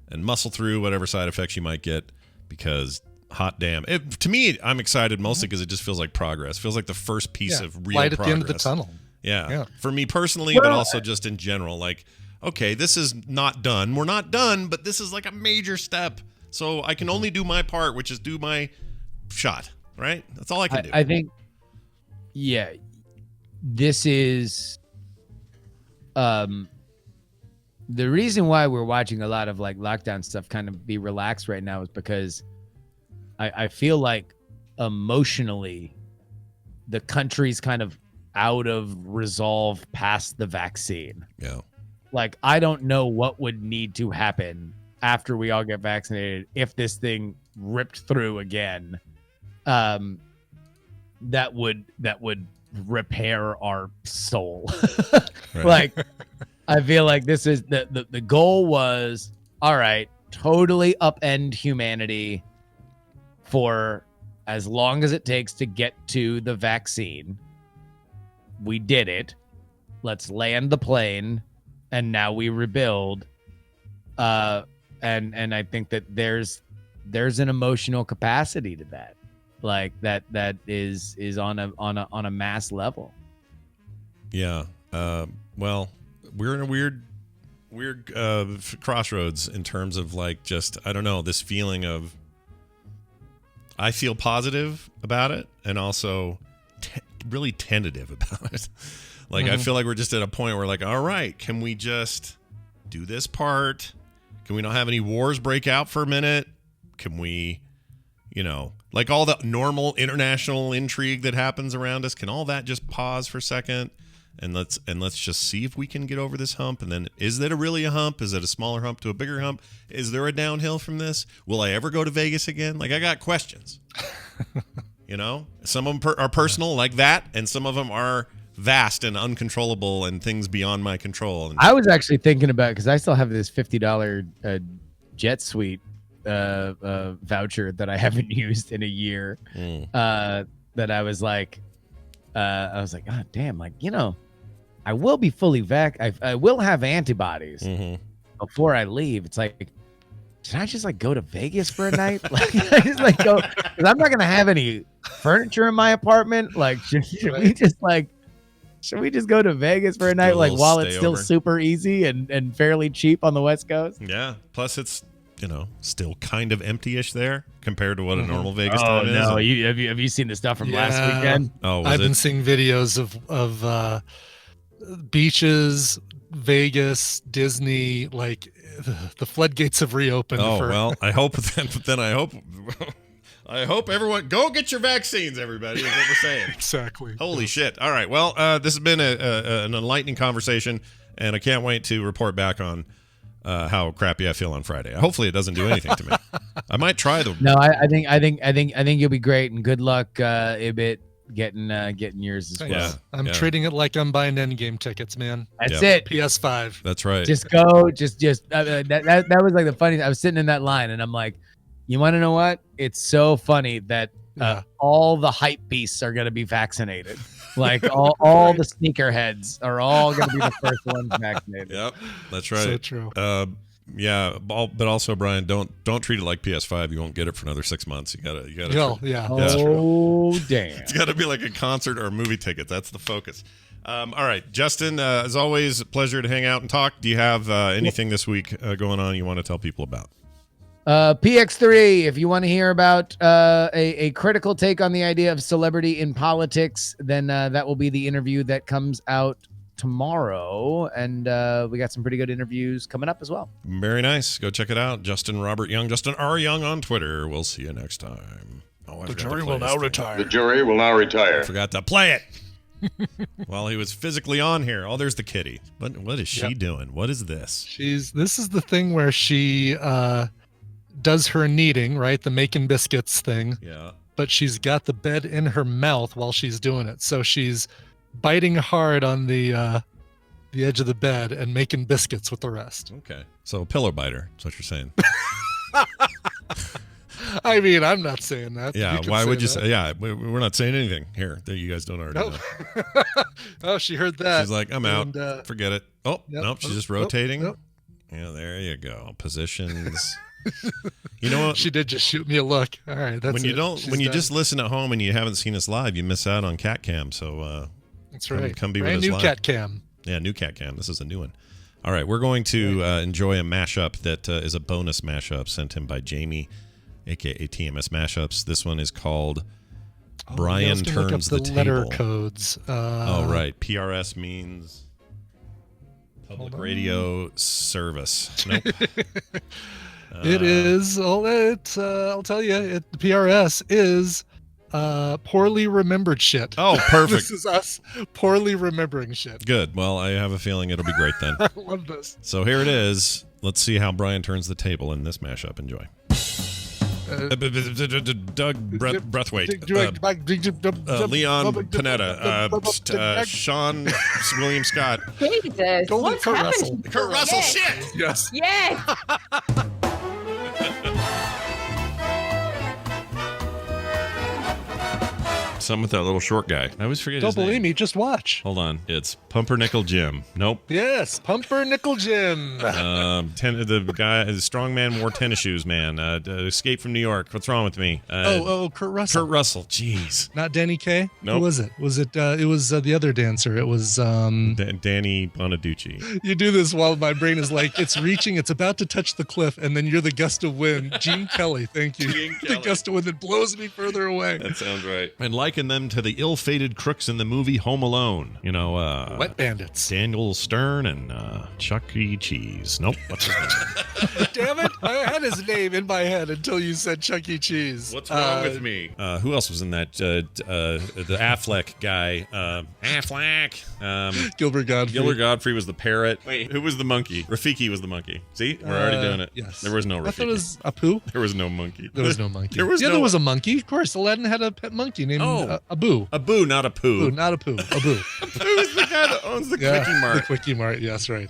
and muscle through whatever side effects you might get, because hot damn. To me, I'm excited mostly because it just feels like progress. Feels like the first piece of real light at progress. the end of the tunnel. Yeah. For me personally, but also just in general. Like, okay, this is not done. We're not done, but this is like a major step. So I can only do my part, which is do my shot, right? That's all I can do. I think, this is the reason why we're watching a lot of like lockdown stuff kind of be relaxed right now is because I feel like emotionally the country's kind of out of resolve past the vaccine. Yeah. Like, I don't know what would need to happen after we all get vaccinated if this thing ripped through again. That would repair our soul. Right. Like, I feel like this is the goal was, all right, totally upend humanity for as long as it takes to get to the vaccine. We did it. Let's land the plane, and now we rebuild. And I think that there's an emotional capacity to that, like that is on a mass level. Yeah. Well, we're in a weird crossroads in terms of like, just, I don't know, this feeling of, I feel positive about it and also really tentative about it. Like, I feel like we're just at a point where like, all right, can we just do this part? Can we not have any wars break out for a minute? Can we, like all the normal international intrigue that happens around us, can all that just pause for a second? And let's just see if we can get over this hump. And then, is that really a hump? Is it a smaller hump to a bigger hump? Is there a downhill from this? Will I ever go to Vegas again? Like, I got questions. Some of them are personal like that, and some of them are vast and uncontrollable and things beyond my control. And I was actually thinking about, because I still have this $50 Jet Suite voucher that I haven't used in a year. That I was like, God damn, like, I will be fully I will have antibodies before I leave. It's like, should I just like go to Vegas for a night? Like, I just like go, because I'm not gonna have any furniture in my apartment. Like, should we just go to Vegas for a night, like while it's still super easy and fairly cheap on the West Coast? Yeah. Plus, it's still kind of empty-ish there compared to what a normal Vegas time is. Oh no! Have you seen the stuff from last weekend? Oh, I've been seeing videos of beaches, Vegas, Disney. Like, the floodgates have reopened. Well, I hope then I hope everyone go get your vaccines. Everybody is what we're saying. Exactly. Holy shit! All right. Well, this has been an enlightening conversation, and I can't wait to report back on how crappy I feel on Friday. Hopefully, it doesn't do anything to me. I might try them. No, I think you'll be great, and good luck, Ibit, getting yours as well. Yeah, I'm treating it like I'm buying Endgame tickets, man. That's it. PS5. That's right. Just go. That was like the funny. I was sitting in that line, and I'm like, you want to know what? It's so funny that all the hype beasts are going to be vaccinated. Like all the sneakerheads are all going to be the first ones vaccinated. Yep, that's right. So true. Yeah, but also, Brian, don't treat it like PS5. You won't get it for another 6 months. You gotta. Yeah. Oh damn! It's got to be like a concert or a movie ticket. That's the focus. All right, Justin. As always, a pleasure to hang out and talk. Do you have anything this week going on you want to tell people about? PX3, if you want to hear about a critical take on the idea of celebrity in politics, then that will be the interview that comes out tomorrow. And we got some pretty good interviews coming up as well. Very nice. Go check it out. Justin Robert Young, Justin R. Young on Twitter. We'll see you next time. The jury will now retire. The jury will now retire. I forgot to play it. While he was physically on here. Oh, there's the kitty. What is she doing? What is this? This is the thing where she does her kneading, right? The making biscuits thing. Yeah. But she's got the bed in her mouth while she's doing it. So she's biting hard on the edge of the bed and making biscuits with the rest. Okay. So pillow biter. That's what you're saying. I mean, I'm not saying that. Yeah. Why would you say? Yeah. We're not saying anything here that you guys don't already know. Oh, she heard that. She's like, I'm out. Forget it. Oh, nope. She's just rotating. Nope. Yeah. There you go. Positions. You know what? She did just shoot me a look. All right. That's when you it. don't, She's when you done. just listen at home and you haven't seen us live, you miss out on Cat Cam. So that's right. Come be Brand with us new live. Cat Cam. Yeah, new Cat Cam. This is a new one. All right, we're going to enjoy a mashup that is a bonus mashup sent in by Jamie, aka TMS Mashups. This one is called Brian Turns the letter Table. codes. Oh, right. PRS means Public Radio Service. Nope. It is. I'll tell you. The PRS is poorly remembered shit. Oh, perfect. This is us poorly remembering shit. Good. Well, I have a feeling it'll be great then. I love this. So here it is. Let's see how Brian turns the table in this mashup. Enjoy. Doug Breathwaite, Leon Panetta, Sean William Scott, Jesus. What's Kurt happening? Russell. Kurt Russell. Yes. Shit. Yes. Yes. Something with that little short guy. I always forget Don't his name. believe me. Just watch. Hold on. It's Pumpernickel Jim. Nope. Yes, Pumpernickel Jim. The guy, the strong man wore tennis shoes, man. Escape from New York. What's wrong with me? Kurt Russell. Kurt Russell. Jeez. Not Danny Kaye? Nope. Who was it? It was the other dancer. It was Danny Bonaducci. You do this while my brain is like, it's reaching, it's about to touch the cliff, and then you're the gust of wind. Gene Kelly, thank you. Gene The Kelly. gust of wind that blows me further away. That sounds right. And liken them to the ill-fated crooks in the movie Home Alone. You know, Wet Bandits. Daniel Stern and Chuck E. Cheese. Nope. What's his name? Damn it! I had his name in my head until you said Chuck E. Cheese. What's wrong with me? Who else was in that? The Affleck guy. Affleck. Gilbert Godfrey. Gilbert Godfrey was the parrot. Wait, who was the monkey? Rafiki was the monkey. See, we're already doing it. Yes. There was no Rafiki. I thought it was Apu. There was no monkey. There was no monkey. There was there was a monkey. Of course, Aladdin had a pet monkey named Abu. Abu, not a poo. Abu, not Apu. Abu. Who's the guy that owns the Quickie Mart? The Quickie Mart. Yes, right.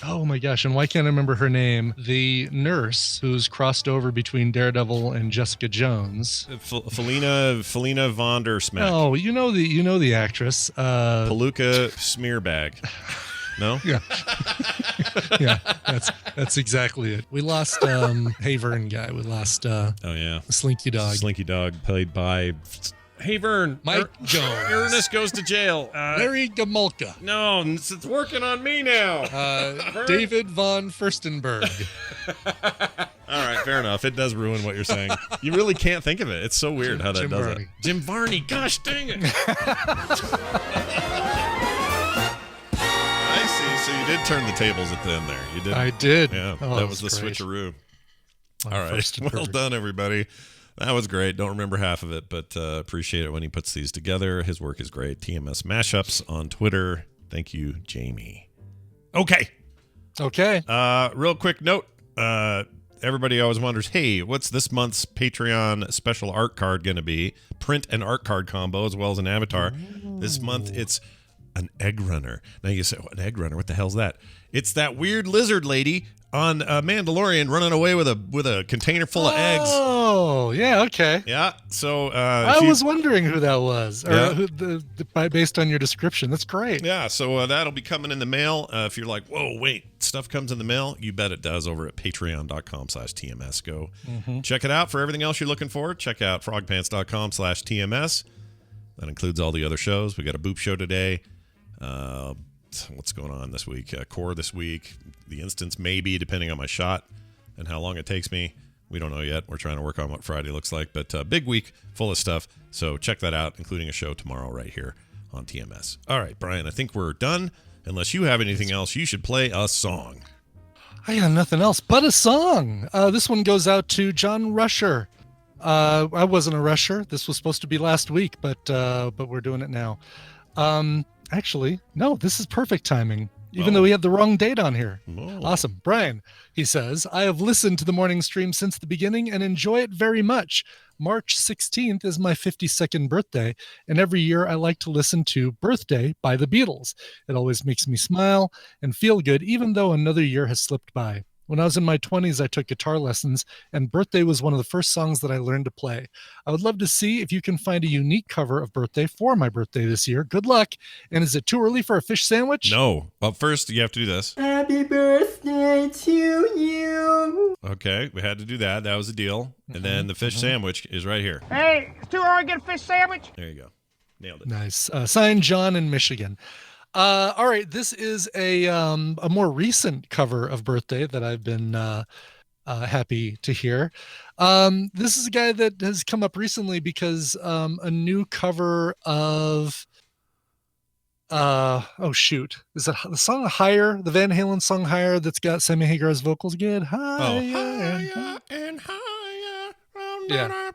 Oh my gosh! And why can't I remember her name? The nurse who's crossed over between Daredevil and Jessica Jones. Felina von der Smack. Oh, you know the actress. Palooka Smearbag. No? Yeah. Yeah, that's exactly it. We lost Hey Vern guy. We lost Slinky Dog. Slinky Dog played by Hey Vern. Mike Jones. Ernest goes to jail. Larry Gamulka. No, it's working on me now. David von Furstenberg. All right, fair enough. It does ruin what you're saying. You really can't think of it. It's so weird how that Jim does Varney. it. Jim Varney. Gosh dang it. I see. So you did turn the tables at the end there. You did. I did. Yeah, Oh, that was the great. switcheroo. Von All right. Furstenberg. Well done, everybody. That was great. Don't remember half of it, but appreciate it when he puts these together. His work is great. TMS Mashups on Twitter. Thank you, Jamie. Okay. Real quick note. Everybody always wonders, hey, what's this month's Patreon special art card going to be? Print and art card combo as well as an avatar. Ooh. This month it's an egg runner. Now you say, an egg runner? What the hell's that? It's that weird lizard lady on Mandalorian running away with a container full of eggs. Oh, yeah, okay. Yeah. So I was wondering who that was, or Yeah. who based on your description. That's great. Yeah, so that'll be coming in the mail. If you're like, whoa, wait, stuff comes in the mail, you bet it does over at patreon.com/TMS. Go check it out. For everything else you're looking for, check out frogpants.com/TMS. That includes all the other shows. We got a Boop show today. What's going on this week? Core this week. The instance maybe, depending on my shot and how long it takes me. We don't know yet. We're trying to work on what Friday looks like, but big week full of stuff. So check that out, including a show tomorrow right here on TMS. All right, Brian, I think we're done. Unless you have anything else, you should play a song. I got nothing else but a song. This one goes out to John Rusher. I wasn't a rusher. This was supposed to be last week, but we're doing it now. Actually, no, this is perfect timing, even though we had the wrong date on here. Awesome. Brian, he says, I have listened to the morning stream since the beginning and enjoy it very much. March 16th is my 52nd birthday, and every year I like to listen to Birthday by the Beatles. It always makes me smile and feel good, even though another year has slipped by. When I was in my 20s, I took guitar lessons, and Birthday was one of the first songs that I learned to play. I would love to see if you can find a unique cover of Birthday for my birthday this year. Good luck. And is it too early for a fish sandwich? No. Well, first, you have to do this. Happy birthday to you. Okay, we had to do that. That was a deal. And then the fish sandwich is right here. Hey, it's too early to get a fish sandwich. There you go. Nailed it. Nice. Signed, John in Michigan. All right, this is a more recent cover of Birthday that I've been happy to hear. This is a guy that has come up recently because a new cover of is it the song Higher, the Van Halen song Higher, that's got Sammy Hagar's vocals good? Higher and higher. Yeah.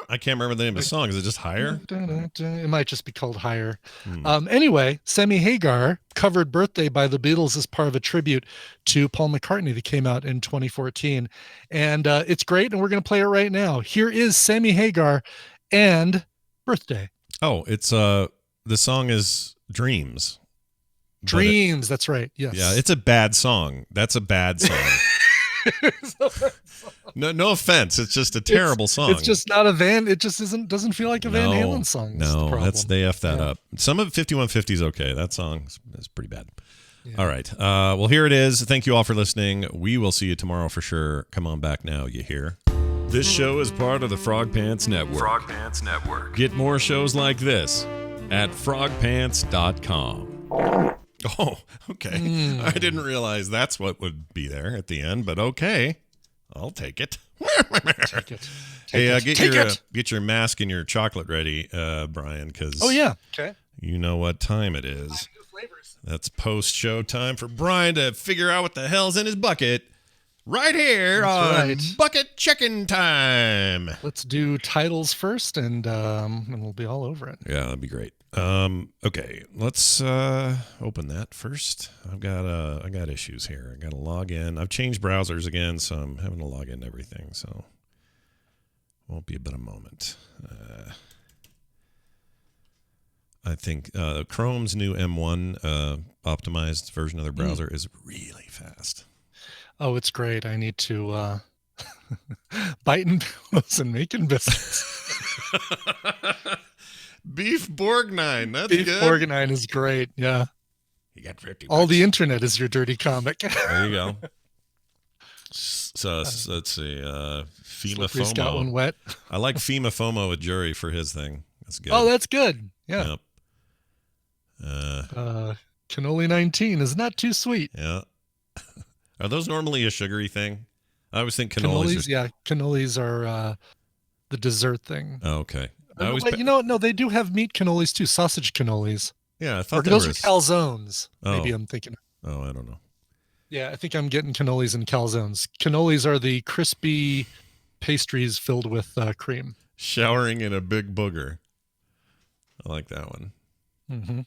I can't remember the name of the song. Is it just Higher? It might just be called Higher. Anyway, Sammy Hagar covered Birthday by the Beatles as part of a tribute to Paul McCartney that came out in 2014. And it's great, and we're going to play it right now. Here is Sammy Hagar and Birthday. Oh, it's the song is Dreams. Dreams, that's right. Yes. Yeah, it's a bad song. That's a bad song. No offense. It's just a terrible song. It's just not a Van. It just doesn't feel like a Van Halen song. No, they F that up. Some of 5150 is okay. That song is pretty bad. Yeah. All right. Well, here it is. Thank you all for listening. We will see you tomorrow for sure. Come on back now, you hear? This show is part of the Frog Pants Network. Frog Pants Network. Get more shows like this at frogpants.com. Oh, okay. I didn't realize that's what would be there at the end, but okay. I'll take it. Take it. Hey, get your mask and your chocolate ready, Brian, because okay. You know what time it is. That's post-show time for Brian to figure out what the hell's in his bucket right here on Bucket Chicken Time. Let's do titles first, and we'll be all over it. Yeah, that'd be great. Okay, let's open that first. I got issues here. I got to log in. I've changed browsers again, so I'm having to log in everything. So won't be but a moment. I think Chrome's new M1 optimized version of their browser is really fast. Oh, it's great. I need to biting pillows and making biscuits. Beef Bourguignon. That's Beef good. Bourguignon is great. Yeah. You got 50 All the internet is your dirty comic. There you go. So let's see. FEMA FOMO. Got one wet. I like FEMA FOMO with Jury for his thing. That's good. Oh, that's good. Yeah. Yep. Cannoli 19 is not too sweet. Yeah. Are those normally a sugary thing? I always think cannolis. Cannolis are the dessert thing. Oh, okay. No, they do have meat cannolis too, sausage cannolis. Yeah, I thought those are calzones. Oh. Maybe I'm thinking. Oh, I don't know. Yeah, I think I'm getting cannolis and calzones. Cannolis are the crispy pastries filled with cream. Showering in a big booger. I like that one. Mm-hmm.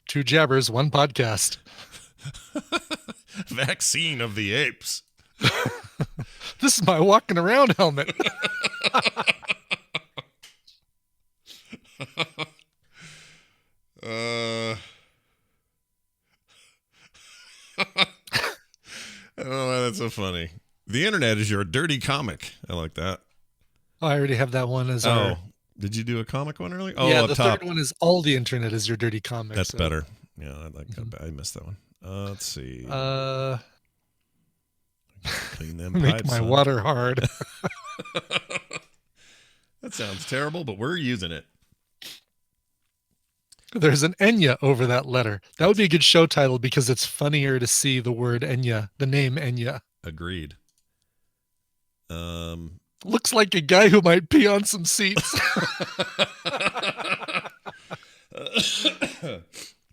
Two jabbers, one podcast. Vaccine of the apes. This is my walking around helmet. I don't know why that's so funny. The internet is your dirty comic. I like that. Oh, I already have that one as our... Did you do a comic one earlier? Oh, yeah, up the top. third one is all the internet is your dirty comic. That's better. Yeah, I like that. I missed that one. Let's see. Clean them Make pipes, my water hard. That sounds terrible, but we're using it. There's an Enya over that letter. That would be a good show title because it's funnier to see the word Enya, the name Enya. Agreed. Looks like a guy who might pee on some seats.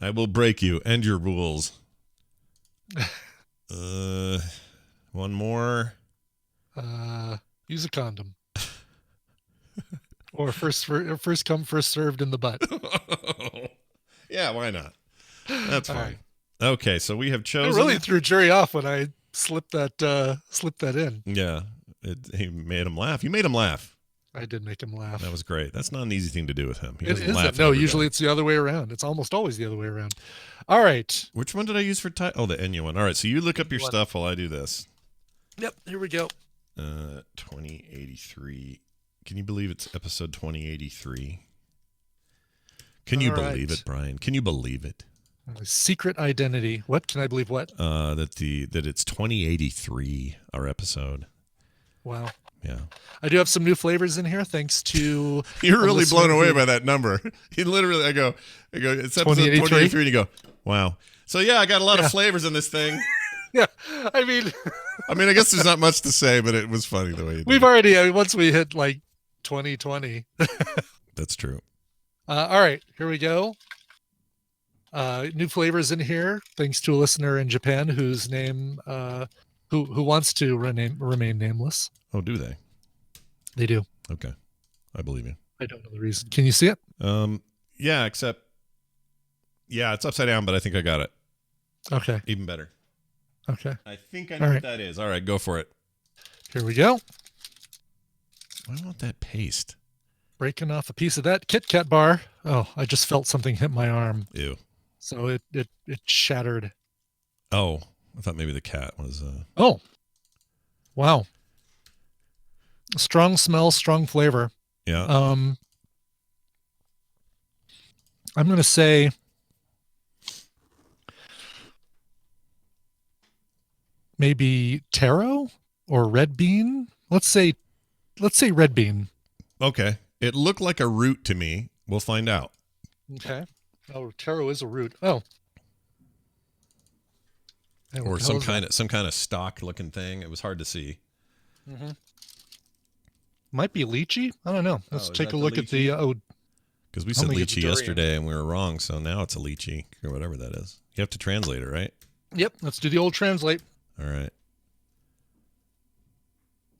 I will break you and your rules. One more. Use a condom. Or first come, first served in the butt. Yeah, why not? That's fine. Right. Okay, so we have It chosen. really threw Jerry off when I slipped that in. Yeah, he made him laugh. You made him laugh. I did make him laugh. That was great. That's not an easy thing to do with him. He It doesn't isn't. laugh at No, everybody. usually it's the other way around. It's almost always the other way around. All right. Which one did I use for title? Oh, the Enya one. All right, so you look up your stuff while I do this. Yep, here we go. 2083. Can you believe it's episode 2083? Can you believe it, Brian? Can you believe it? Secret identity. What? Can I believe what? That it's 2083, our episode. Wow. Yeah. I do have some new flavors in here thanks to You're really blown away by that number. He literally, I go, it's episode 2083, and you go, wow. So yeah, I got a lot of flavors in this thing. Yeah. I mean, I guess there's not much to say, but it was funny the way you did we've it. already, once we hit like 2020. That's true. All right, here we go. New flavors in here, thanks to a listener in Japan whose name, who wants to remain nameless. Oh, do they? They do. Okay, I believe you. I don't know the reason. Can you see it? Yeah, except, yeah, it's upside down, but I think I got it. Okay. Even better. Okay. I think I know what that is. All right, go for it. Here we go. I want that paste. Breaking off a piece of that Kit Kat bar. Oh, I just felt something hit my arm. Ew. So it shattered. Oh, I thought maybe the cat was. Oh. Wow. Strong smell, strong flavor. Yeah. I'm going to say maybe taro or red bean. Let's say red bean. Okay. It looked like a root to me. We'll find out. Okay. Oh, taro is a root. Oh. Or some kind of stock looking thing. It was hard to see. Mm-hmm. Might be lychee. I don't know. Let's take a look at the. Because we said lychee yesterday and we were wrong, so now it's a lychee or whatever that is. You have to translate it, right? Yep. Let's do the old translate. All right.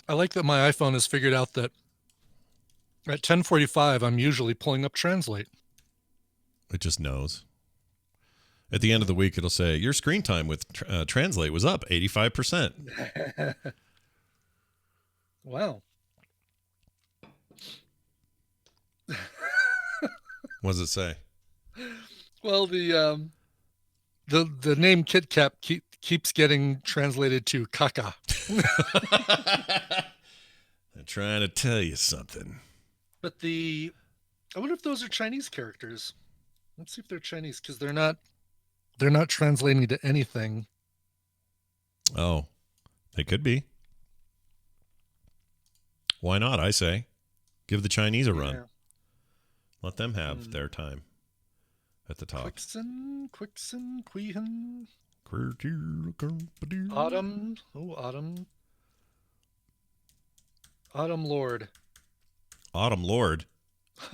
I like that my iPhone has figured out that at 10:45 I'm usually pulling up translate. It just knows. At the end of the week, it'll say your screen time with translate was up 85%. Wow. What does it say? Well, the name Kit Kat keeps getting translated to caca. I'm trying to tell you something. But I wonder if those are Chinese characters. Let's see if they're Chinese, because they're not translating to anything. Oh, they could be. Why not? I say, give the Chinese a run. Let them have their time at the top. Quixen, Queehen. Autumn. Oh, Autumn. Autumn Lord. Autumn Lord.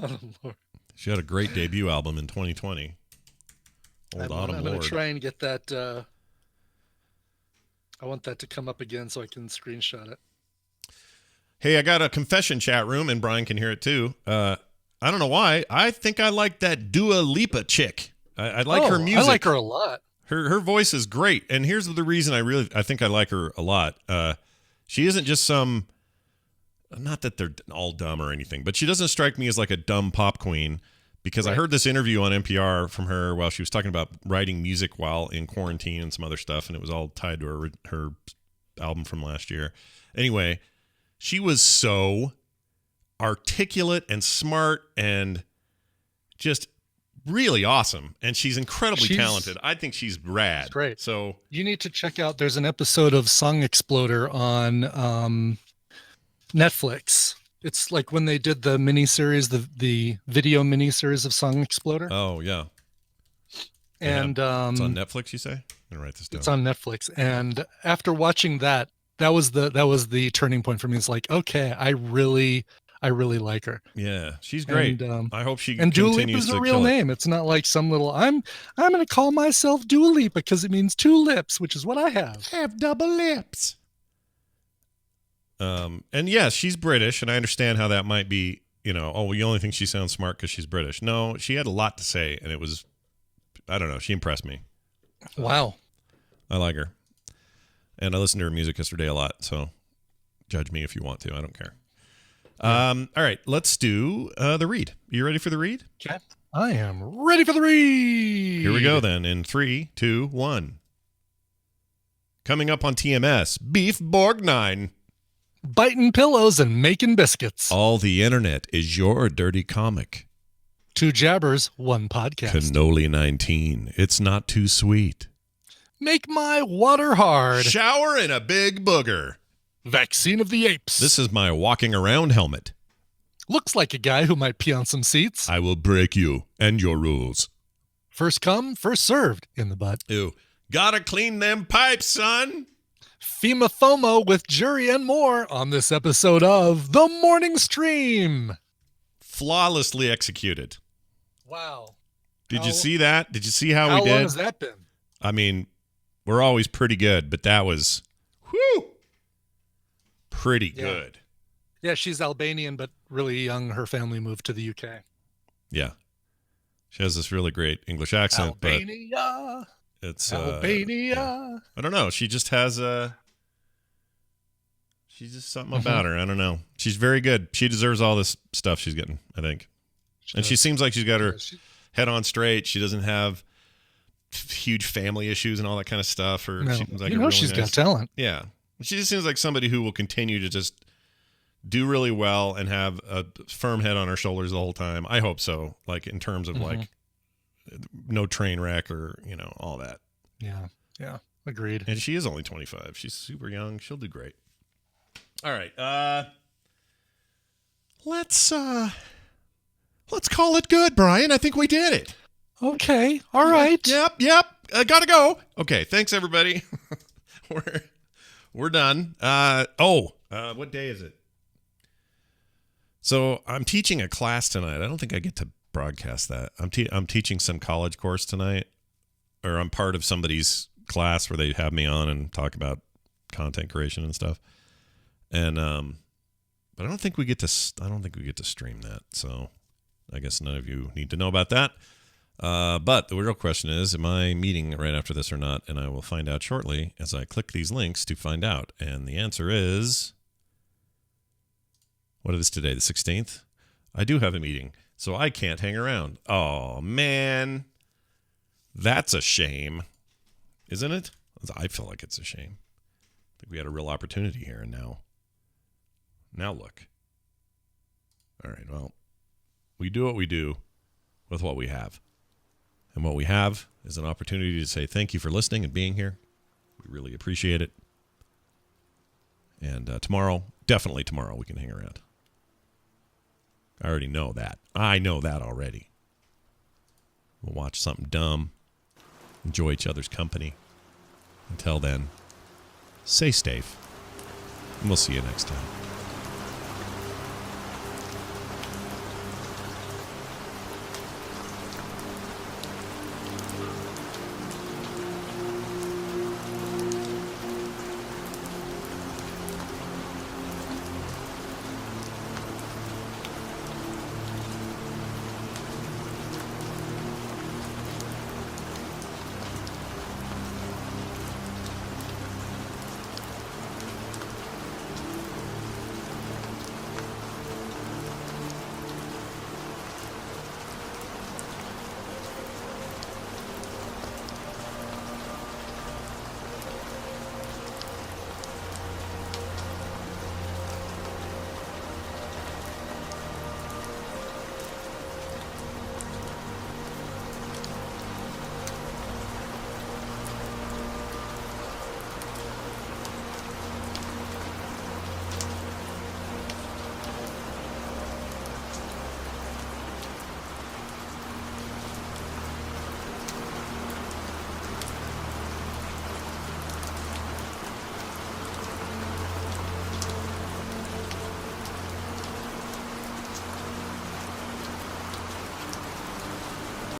Autumn Lord. She had a great debut album in 2020. Autumn Lord. I'm going to try and get that. I want that to come up again so I can screenshot it. Hey, I got a confession chat room, and Brian can hear it too. I don't know why. I think I like that Dua Lipa chick. I like her music. I like her a lot. Her voice is great, and here's the reason I think I like her a lot. She isn't just some. Not that they're all dumb or anything, but she doesn't strike me as like a dumb pop queen. Because I heard this interview on NPR from her while she was talking about writing music while in quarantine and some other stuff, and it was all tied to her album from last year. Anyway, she was so articulate and smart and just really awesome, and she's incredibly talented. I think she's rad. Great. So you need to check out. There's an episode of Song Exploder on Netflix. It's like when they did the miniseries, the video miniseries of Song Exploder. Oh yeah. And it's on Netflix, you say? I'm gonna write this down. It's on Netflix. And after watching that was the turning point for me. It's like, okay, I really like her. Yeah, she's great. And, I hope she and Dua continues Lipa's to a real kill it. name. It's not like some little I'm gonna call myself Dua Lipa because it means two lips, which is what I have. I have double lips. And yes, she's British, and I understand how that might be oh, you only think she sounds smart because she's British. No, she had a lot to say, and it was, I don't know, she impressed me. Wow. I like her. And I listened to her music yesterday a lot, so judge me if you want to. I don't care. All right, let's do the read. You ready for the read? Okay. I am ready for the read. Here we go then in 3, 2, 1. Coming up on TMS, Beef Borgnine. Biting pillows and making biscuits. All the internet is your dirty comic. 2 jabbers, 1 podcast. Cannoli 19. It's not too sweet. Make my water hard. Shower in a big booger. Vaccine of the Apes. This is my walking around helmet. Looks like a guy who might pee on some seats. I will break you and your rules. First come, first served in the butt. Ew. Gotta clean them pipes, son. FEMA FOMO with jury and more on this episode of The Morning Stream. Flawlessly executed. Wow. Did you see that? Did you see how we did? How long has that been? I mean, we're always pretty good, but that was, pretty good. Yeah, she's Albanian, but really young. Her family moved to the UK. Yeah. She has this really great English accent, Albania. But it's Albania. I don't know. She just has she's just something about her. I don't know. She's very good. She deserves all this stuff she's getting, I think. She seems like she's got her head on straight. She doesn't have huge family issues and all that kind of stuff. Or No. she seems like You a know really she's nice, got talent. Yeah. She just seems like somebody who will continue to just do really well and have a firm head on her shoulders the whole time. I hope so. Like in terms of like no train wreck or, all that. Yeah. Yeah. Agreed. And she is only 25. She's super young. She'll do great. All right. Let's call it good, Brian. I think we did it. Okay. All right. Yep. I gotta go. Okay. Thanks, everybody. We're done. What day is it? So I'm teaching a class tonight. I don't think I get to broadcast that. I'm teaching some college course tonight, or I'm part of somebody's class where they have me on and talk about content creation and stuff. And but I don't think we get to stream that. So I guess none of you need to know about that. But the real question is, am I meeting right after this or not? And I will find out shortly as I click these links to find out. And the answer is, what is today, the 16th? I do have a meeting, so I can't hang around. Oh, man. That's a shame. Isn't it? I feel like it's a shame. I think we had a real opportunity here, and now look. All right, well, we do what we do with what we have. And what we have is an opportunity to say thank you for listening and being here. We really appreciate it. And definitely tomorrow, we can hang around. I already know that. I know that already. We'll watch something dumb. Enjoy each other's company. Until then, stay safe. And we'll see you next time.